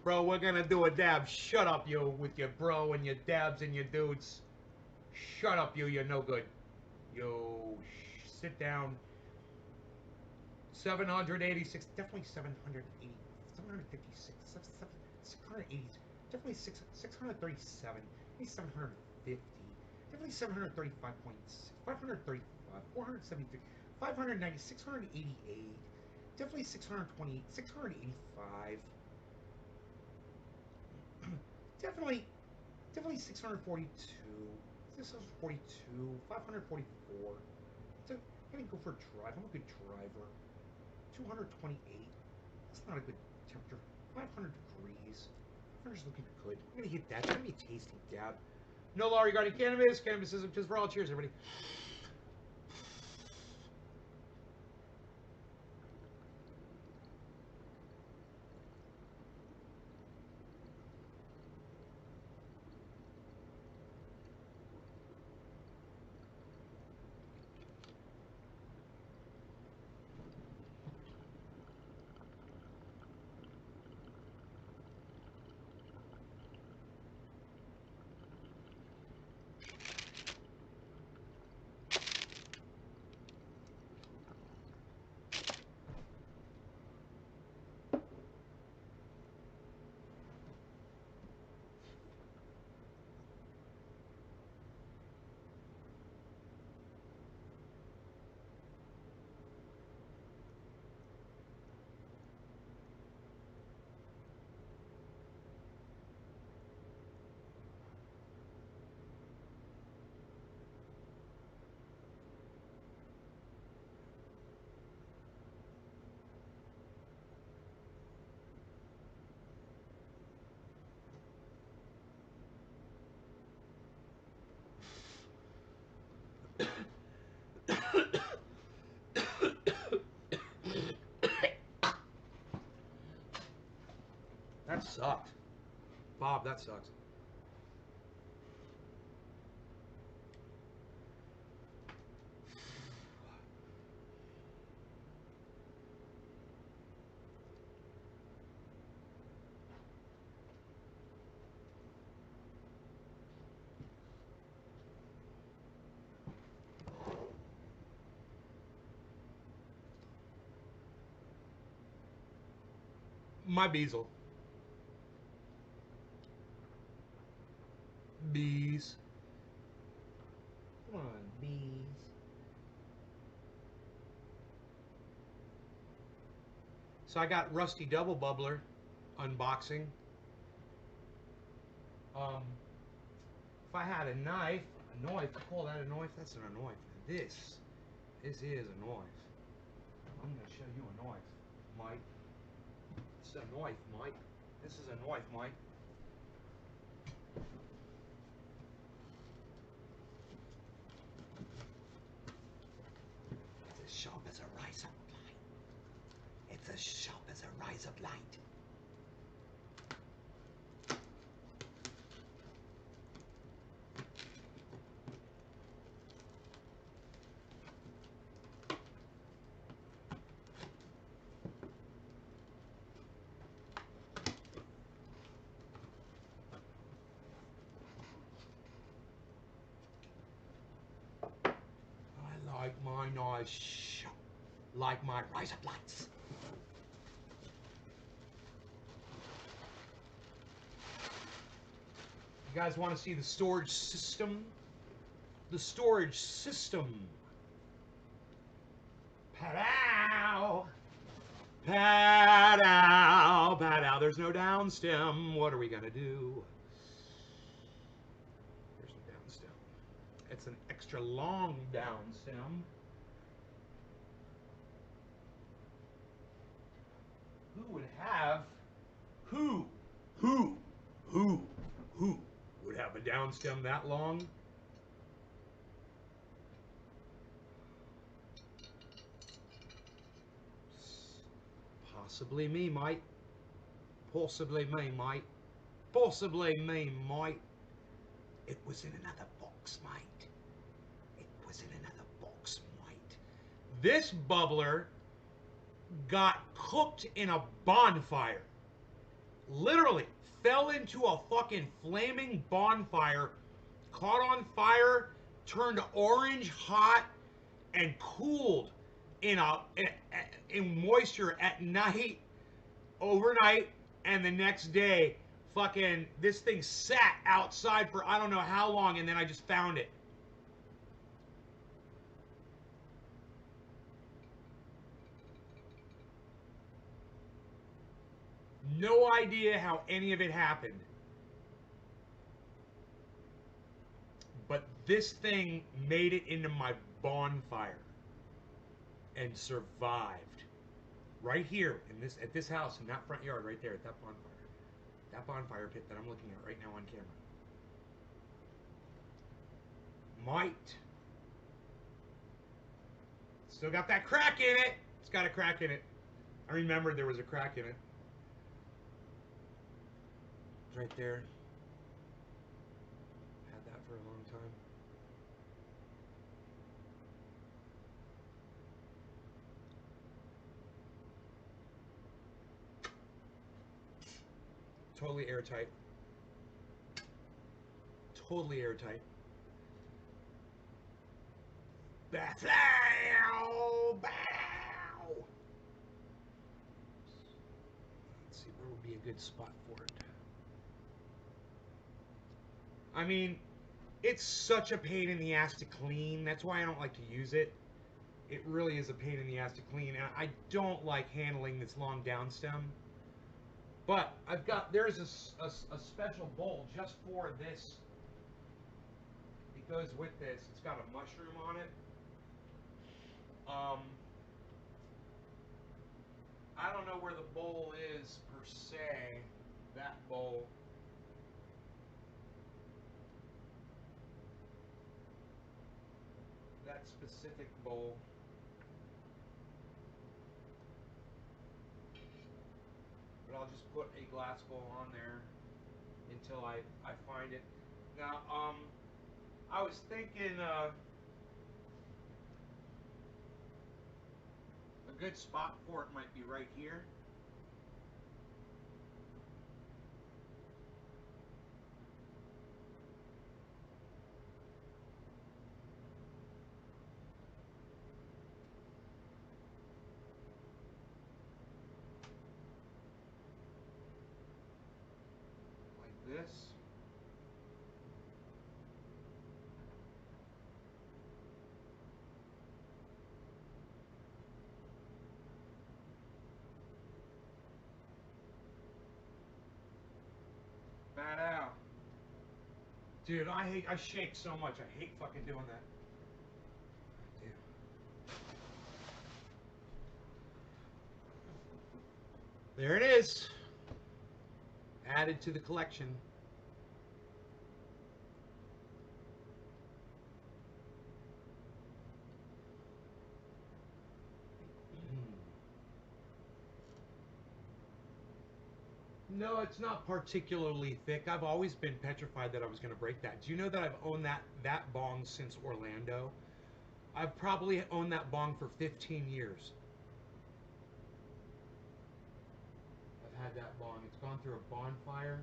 Bro, we're gonna do a dab. Shut up, yo, with your bro and your dabs and your dudes. Shut up, you. You're no good. Yo, sit down. 786. Definitely 780. 756. 680. Definitely 637. Maybe 750. Definitely 735 points. 535. 473. 590. 688. definitely 620, 685. definitely 642. 642, 544. So I'm gonna go for a drive. I'm a good driver. 228. That's not a good temperature. 500 degrees. 500 is looking good. I'm gonna hit that. It's gonna be a tasty dab. No law regarding cannabis. Cannabis isn't just for all. Cheers, everybody. That sucked. Bob, that sucks. My bezel. Bees. Come on, bees. So I got Rusty Double Bubbler unboxing. If I had a knife, call that a knife? That's not a knife. This is a knife. I'm gonna show you a knife, Mike. It's a knife, Mike. This is a knife, Mike. It's as sharp as a razor blade. It's as sharp as a razor blade. I like my knives sharp, like my razor blades. You guys want to see the storage system? The storage system. Pat-ow! Pat-ow! Pat-ow! There's no down stem. What are we gonna do? There's no down stem. It's an extra long down stem. Who would have? Who would have a down stem that long? Possibly me, mate. Possibly me, mate. Possibly me, mate. It was in another box, mate. It was in another box, mate. This bubbler got cooked in a bonfire. Literally fell into a fucking flaming bonfire, caught on fire, turned orange hot, and cooled in moisture at night, overnight, and the next day. Fucking this thing sat outside for I don't know how long, and then I just found it. no idea how any of it happened. But this thing made it into my bonfire and survived. Right here in this at this house in that front yard right there at that bonfire. That bonfire pit that I'm looking at right now on camera. Might. Still got that crack in it. It's got a crack in it. I remembered there was a crack in it. It's right there. Had that for a long time. Totally airtight. Totally airtight. Bow! Bow! Let's see where would be a good spot for it. I mean, it's such a pain in the ass to clean. That's why I don't like to use it. It really is a pain in the ass to clean. And I don't like handling this long down stem. But there's a special bowl just for this. It goes with this. It's got a mushroom on it. I don't know where the bowl is per se. That bowl. That specific bowl. But I'll just put a glass bowl on there until I find it. Now, I was thinking a good spot for it might be right here. Like this. Bad out. Dude, I shake so much. I hate fucking doing that. Dude. There it is. Added to the collection. No, it's not particularly thick. I've always been petrified that I was going to break that. Do you know that I've owned that bong since Orlando? I've probably owned that bong for 15 years. I've had that bong. It's gone through a bonfire.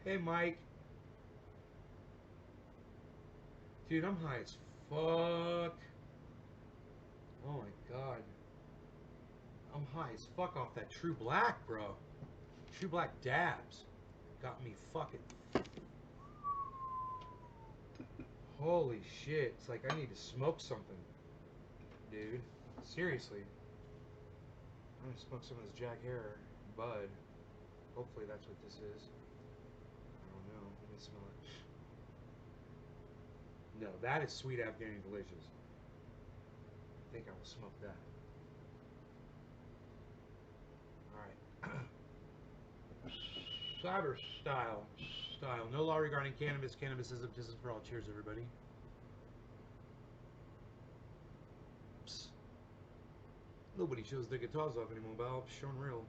Hey, Mike. Dude, I'm high as fuck. Oh my god. I'm high as fuck off that True Black, bro. True Black dabs. Got me fucking... Holy shit. It's like I need to smoke something. Dude. Seriously. I'm gonna smoke some of this Jack Herer bud. Hopefully that's what this is. I don't know. Let me smell it. No, that is Sweet Afghani Delicious. I think I will smoke that. Alright. Cyber style. No law regarding cannabis. Cannabis is a business for all. Cheers, everybody. Psst. Nobody shows their guitars off anymore, but I'll show them real.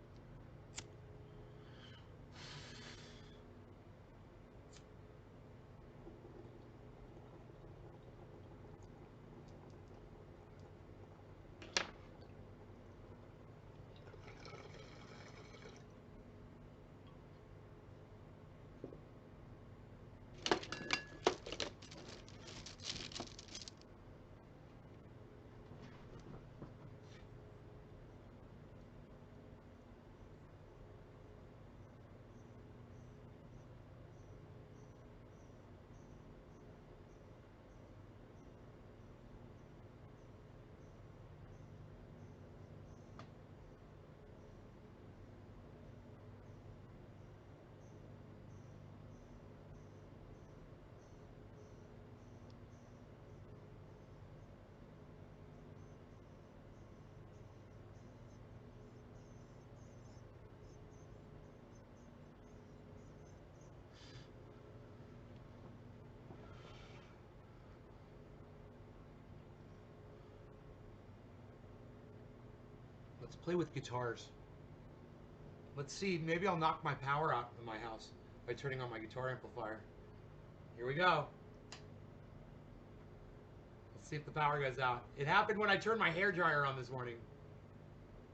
Let's play with guitars. Let's see. Maybe I'll knock my power out in my house by turning on my guitar amplifier. Here we go. Let's see if the power goes out. It happened when I turned my hairdryer on this morning.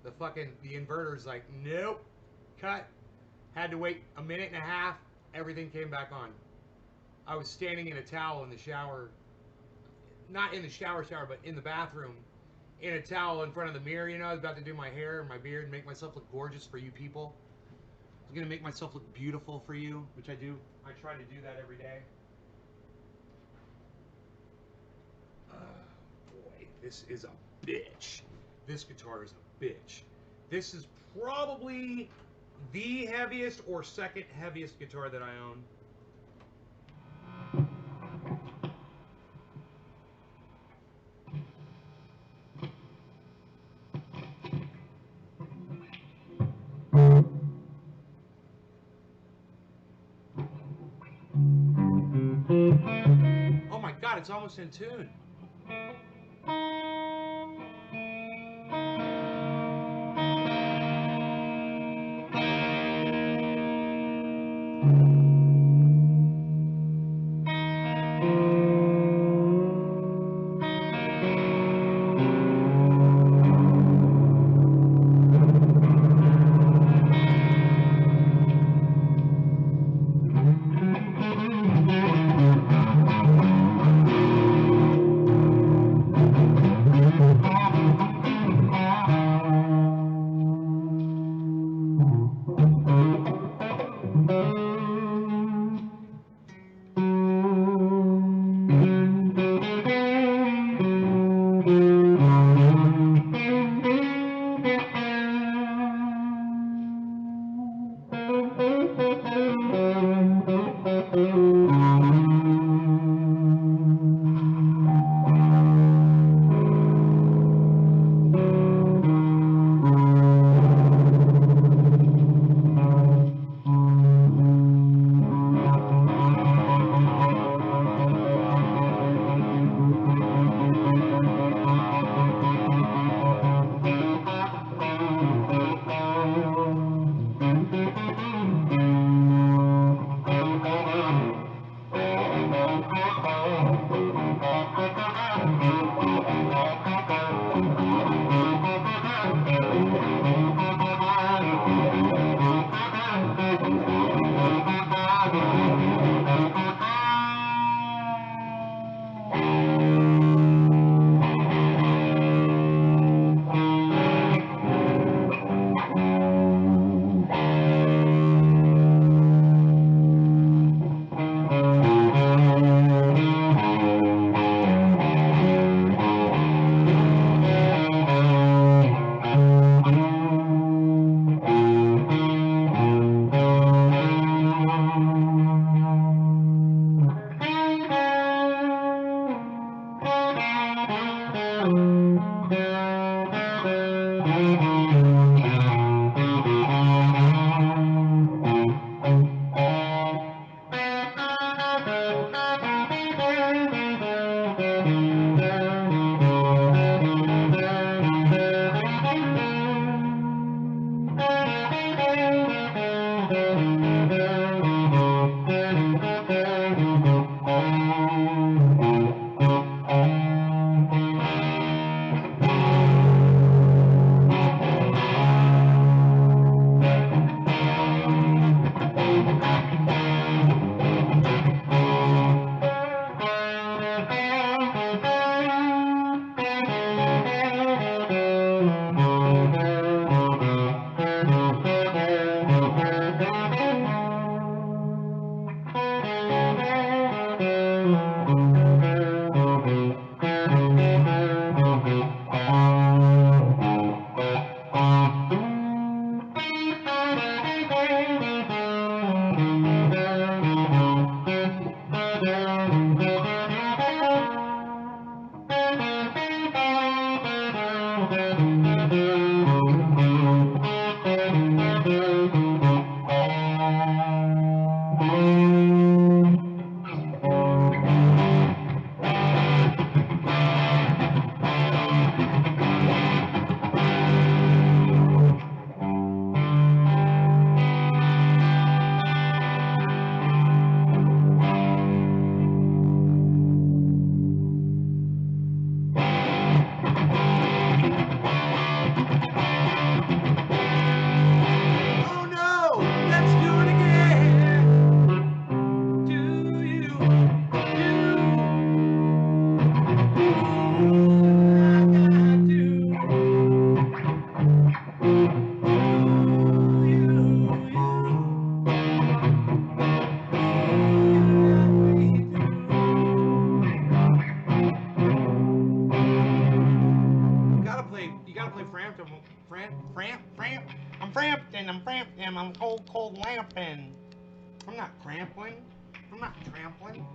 The inverter's like, nope, cut. Had to wait a minute and a half. Everything came back on. I was standing in a towel in the shower. Not in the shower, but in the bathroom. In a towel in front of the mirror, you know. I was about to do my hair and my beard and make myself look gorgeous for you people. I was going to make myself look beautiful for you, which I do. I try to do that every day. Boy, this is a bitch. This guitar is a bitch. This is probably the heaviest or second heaviest guitar that I own. Oh my God, it's almost in tune. I'm Frampton. I'm cold lamping. I'm not crampling. I'm not trampling.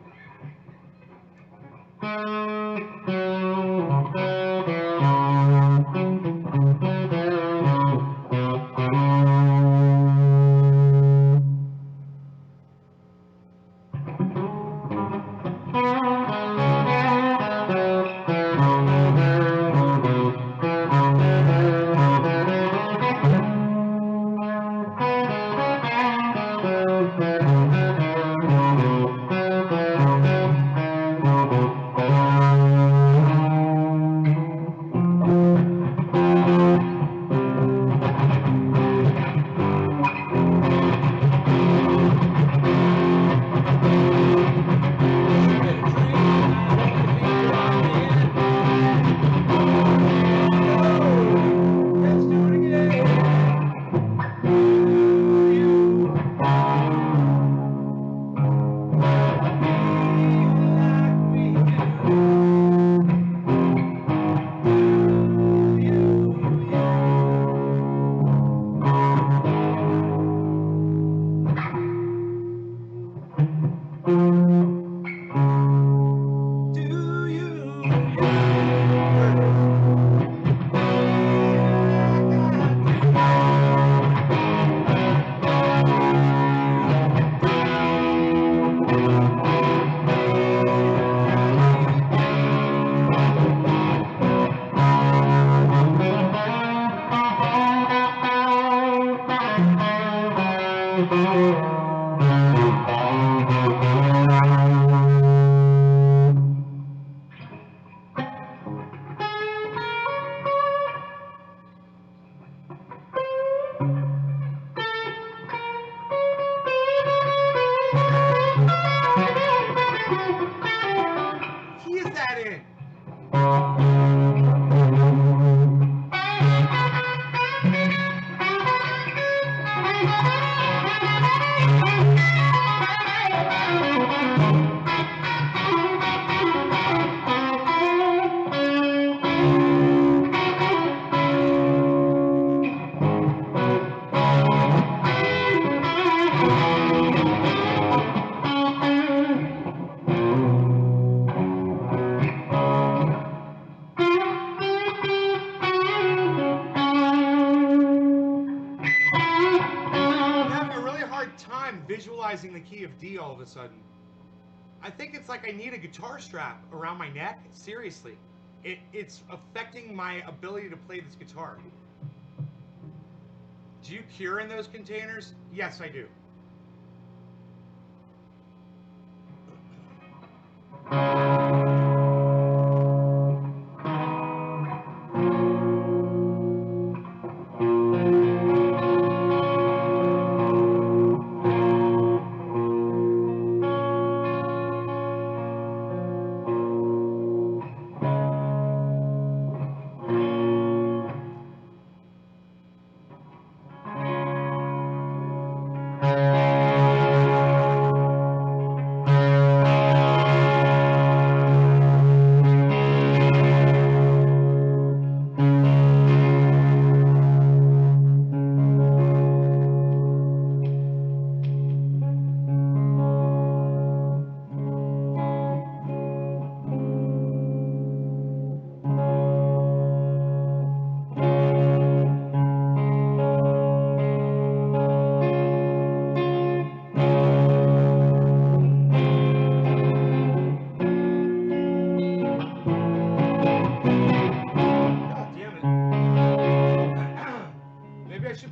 Key is that in? I'm having a really hard time visualizing the key of D all of a sudden. I think it's like I need a guitar strap around my neck. Seriously. It's affecting my ability to play this guitar. Do you cure in those containers? Yes, I do.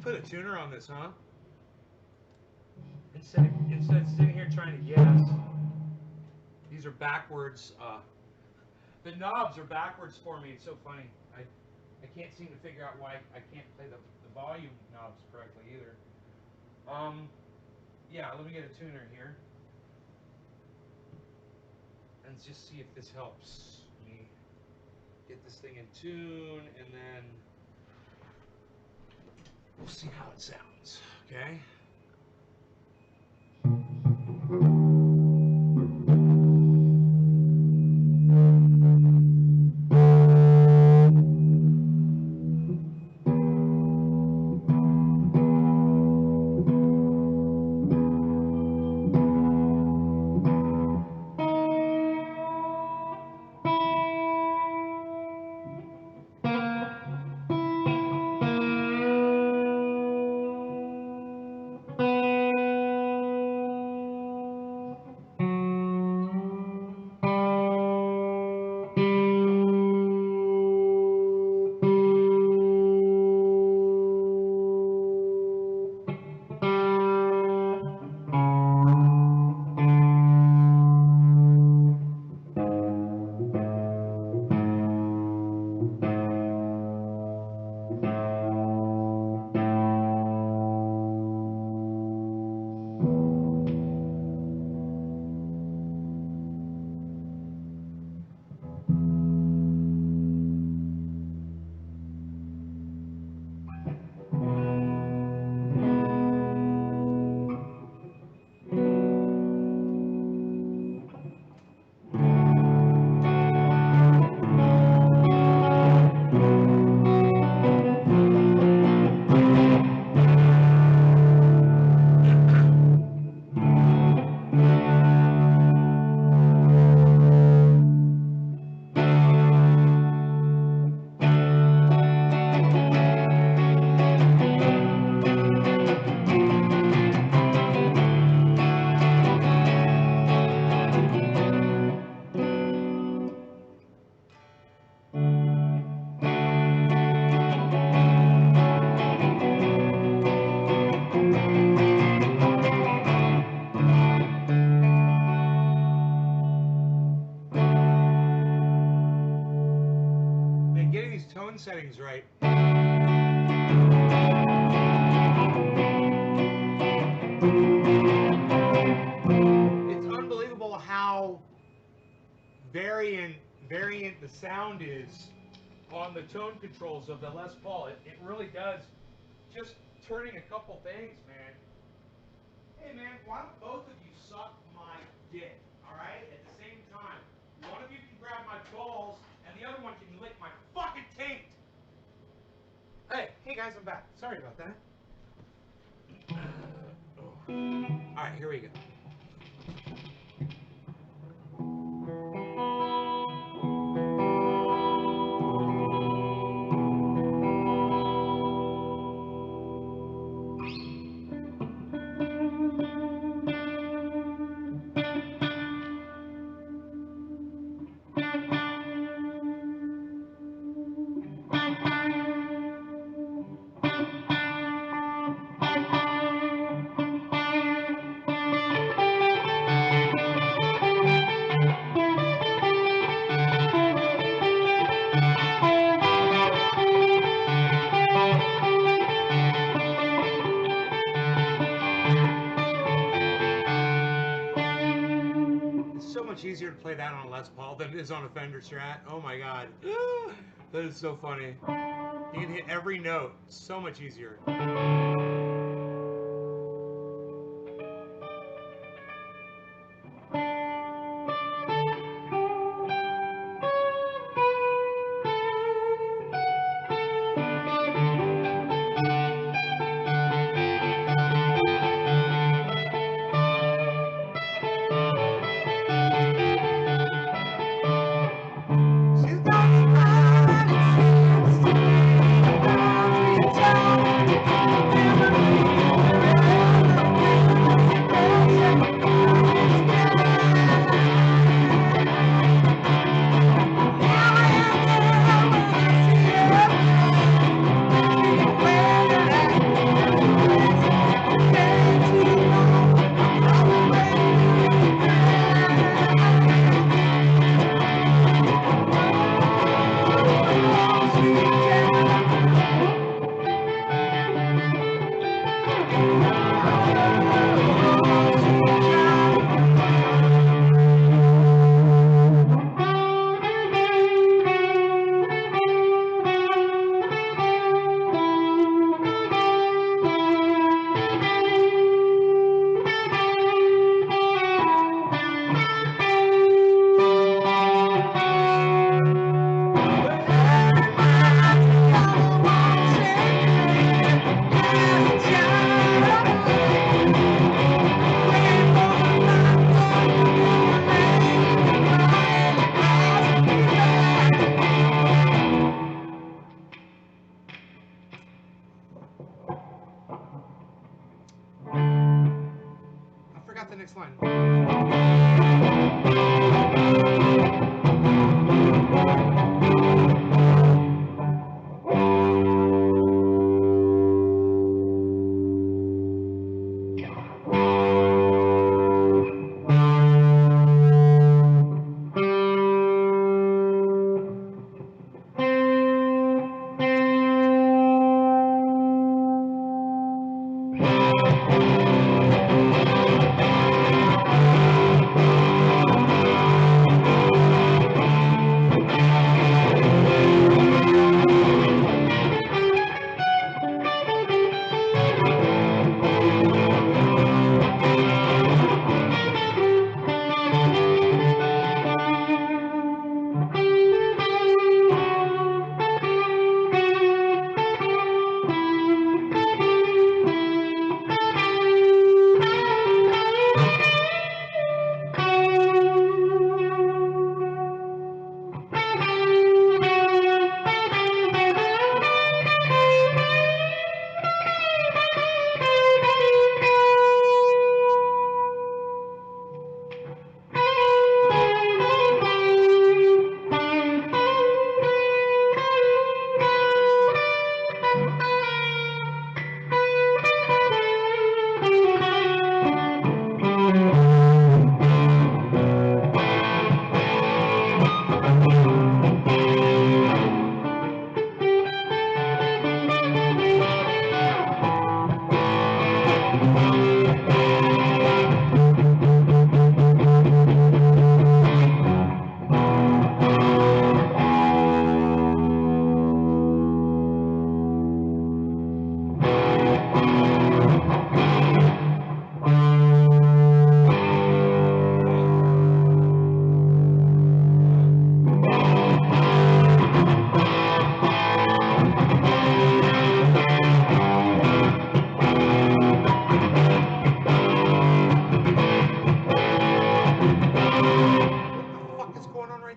Put a tuner on this, huh? Instead of sitting here trying to guess. These are backwards. The knobs are backwards for me. It's so funny. I can't seem to figure out why I can't play the volume knobs correctly either. Yeah, let me get a tuner here. And just see if this helps me get this thing in tune, and then we'll see how it sounds, okay? tone settings right. It's unbelievable how variant the sound is on the tone controls of the Les Paul. It really does. Just turning a couple things, man. Hey, man, why don't both of you suck my dick, all right, at the same time? One of you can grab my balls, and the other one can lick my fucking taint. Hey guys, I'm back. Sorry about that. All right, here we go. So much easier to play that on a Les Paul than it is on a Fender Strat. Oh my god. That is so funny. You can hit every note. So much easier. She's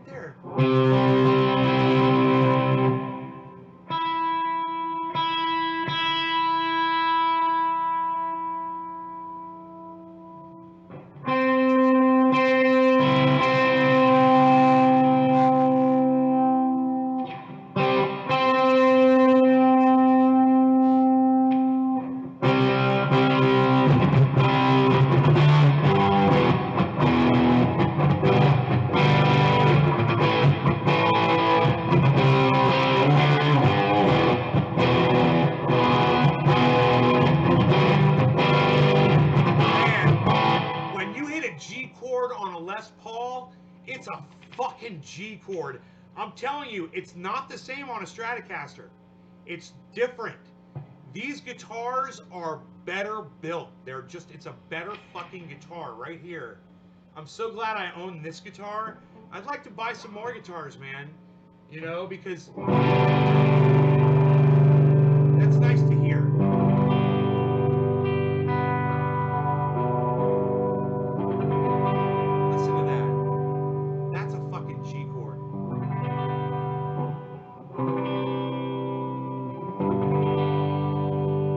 right there. Man, when you hit a G chord on a Les Paul, it's a fucking G chord. I'm telling you, it's not the same on a Stratocaster. It's different. These guitars are better built. It's a better fucking guitar right here. I'm so glad I own this guitar. I'd like to buy some more guitars, man. You know, because that's nice to hear. Listen to that. That's a fucking G chord.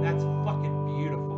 That's fucking beautiful.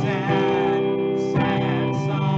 Sad, sad song.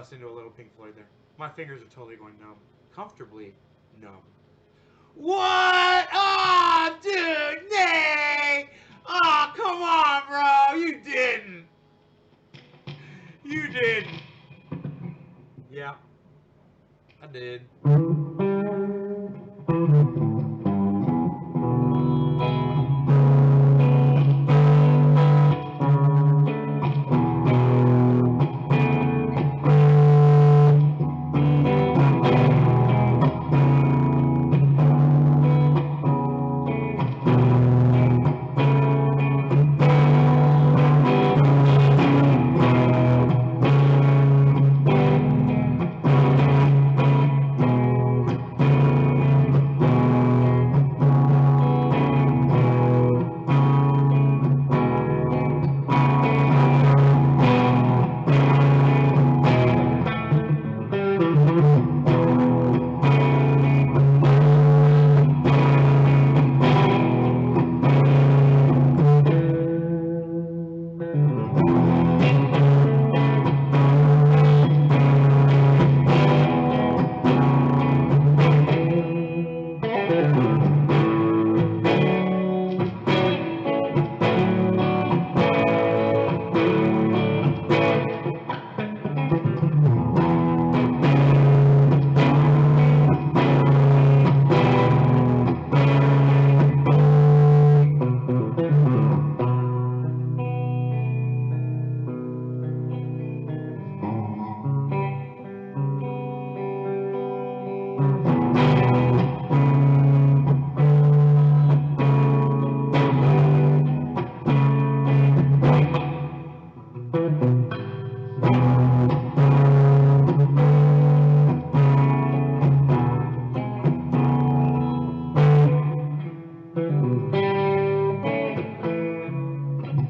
bust into a little Pink Floyd there. My fingers are totally going numb. Comfortably numb. What? Oh, dude, Nate! Oh, come on, bro. You didn't. You didn't. Yeah. I did.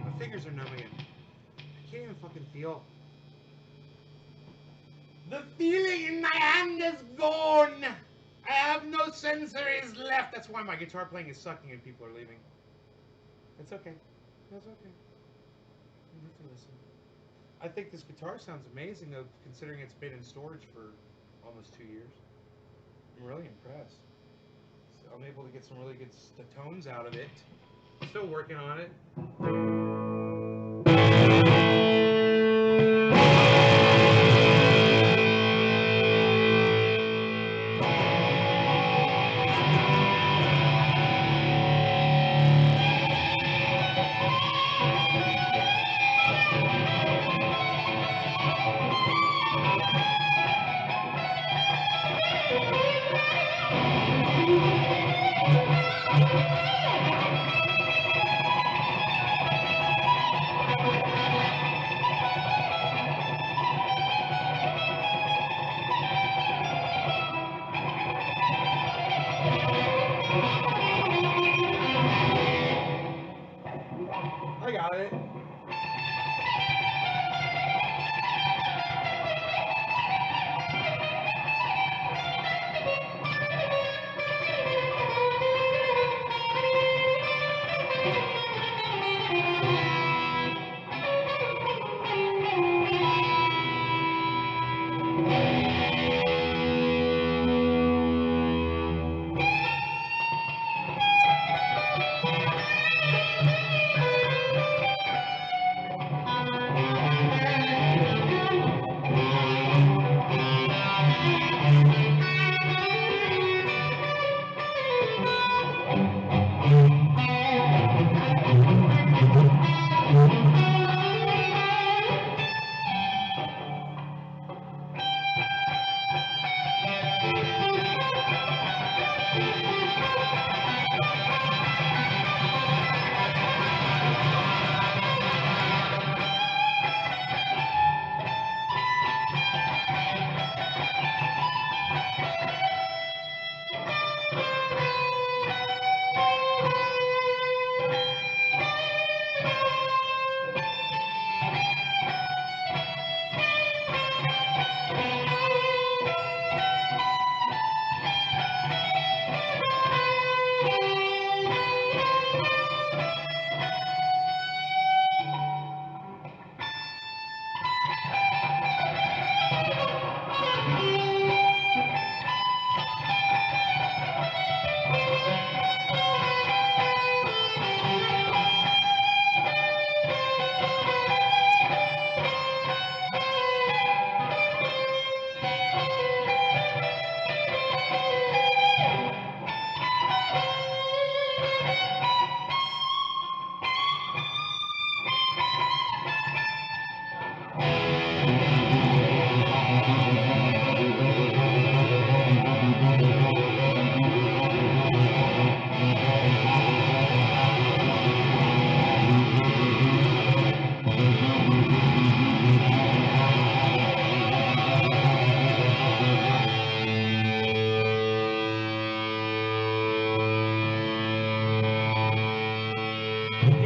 My fingers are numb again. I can't even fucking feel. The feeling in my hand is gone. I have no sensories left. That's why my guitar playing is sucking and people are leaving. It's okay. That's okay. You have to listen. I think this guitar sounds amazing, though, considering it's been in storage for almost 2 years. I'm really impressed. So I'm able to get some really good tones out of it. Still working on it. I got it.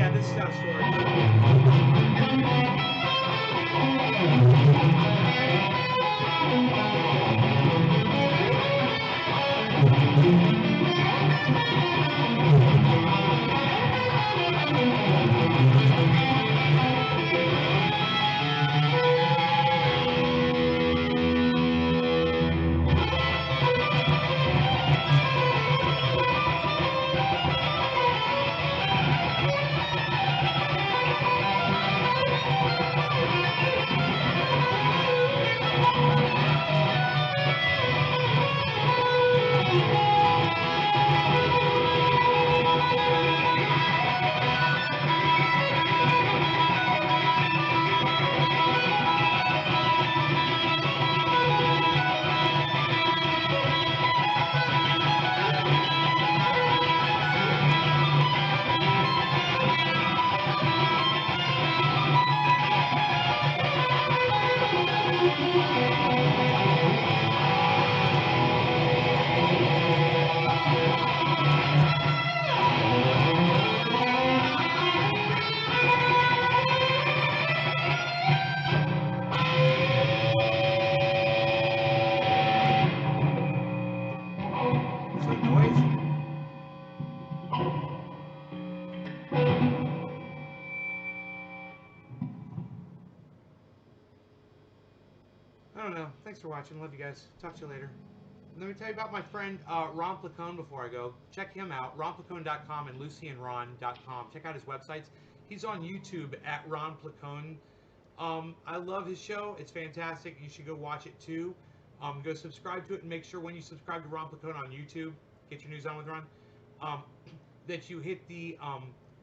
Yeah, this is out of storage. Sweet noise. I don't know. Thanks for watching. Love you guys. Talk to you later. Let me tell you about my friend Ron Placone before I go. Check him out, ronplacone.com and lucyandron.com. Check out his websites. He's on YouTube at Ron Placone. I love his show. It's fantastic. You should go watch it too. Go subscribe to it and make sure when you subscribe to Ron Placone on YouTube, get your news on with Ron, that you hit the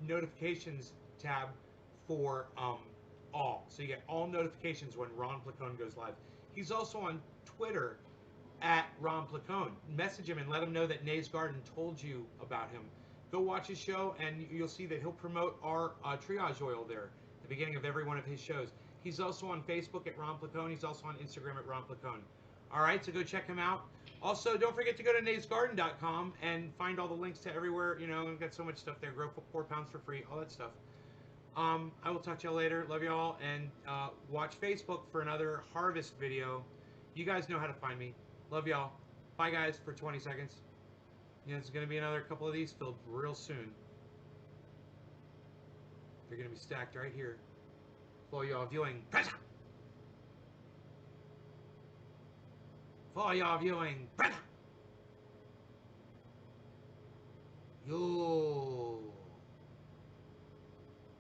notifications tab for all. So you get all notifications when Ron Placone goes live. He's also on Twitter at Ron Placone. Message him and let him know that Nays Garden told you about him. Go watch his show and you'll see that he'll promote our triage oil there at the beginning of every one of his shows. He's also on Facebook at Ron Placone. He's also on Instagram at Ron Placone. All right, so go check him out. Also, don't forget to go to naysgarden.com and find all the links to everywhere. You know, we've got so much stuff there. Grow 4 pounds for free, all that stuff. I will talk to y'all later. Love y'all. And watch Facebook for another harvest video. You guys know how to find me. Love y'all. Bye, guys, for 20 seconds. Yeah, there's going to be another couple of these filled real soon. They're going to be stacked right here for y'all viewing. For y'all viewing. Yo.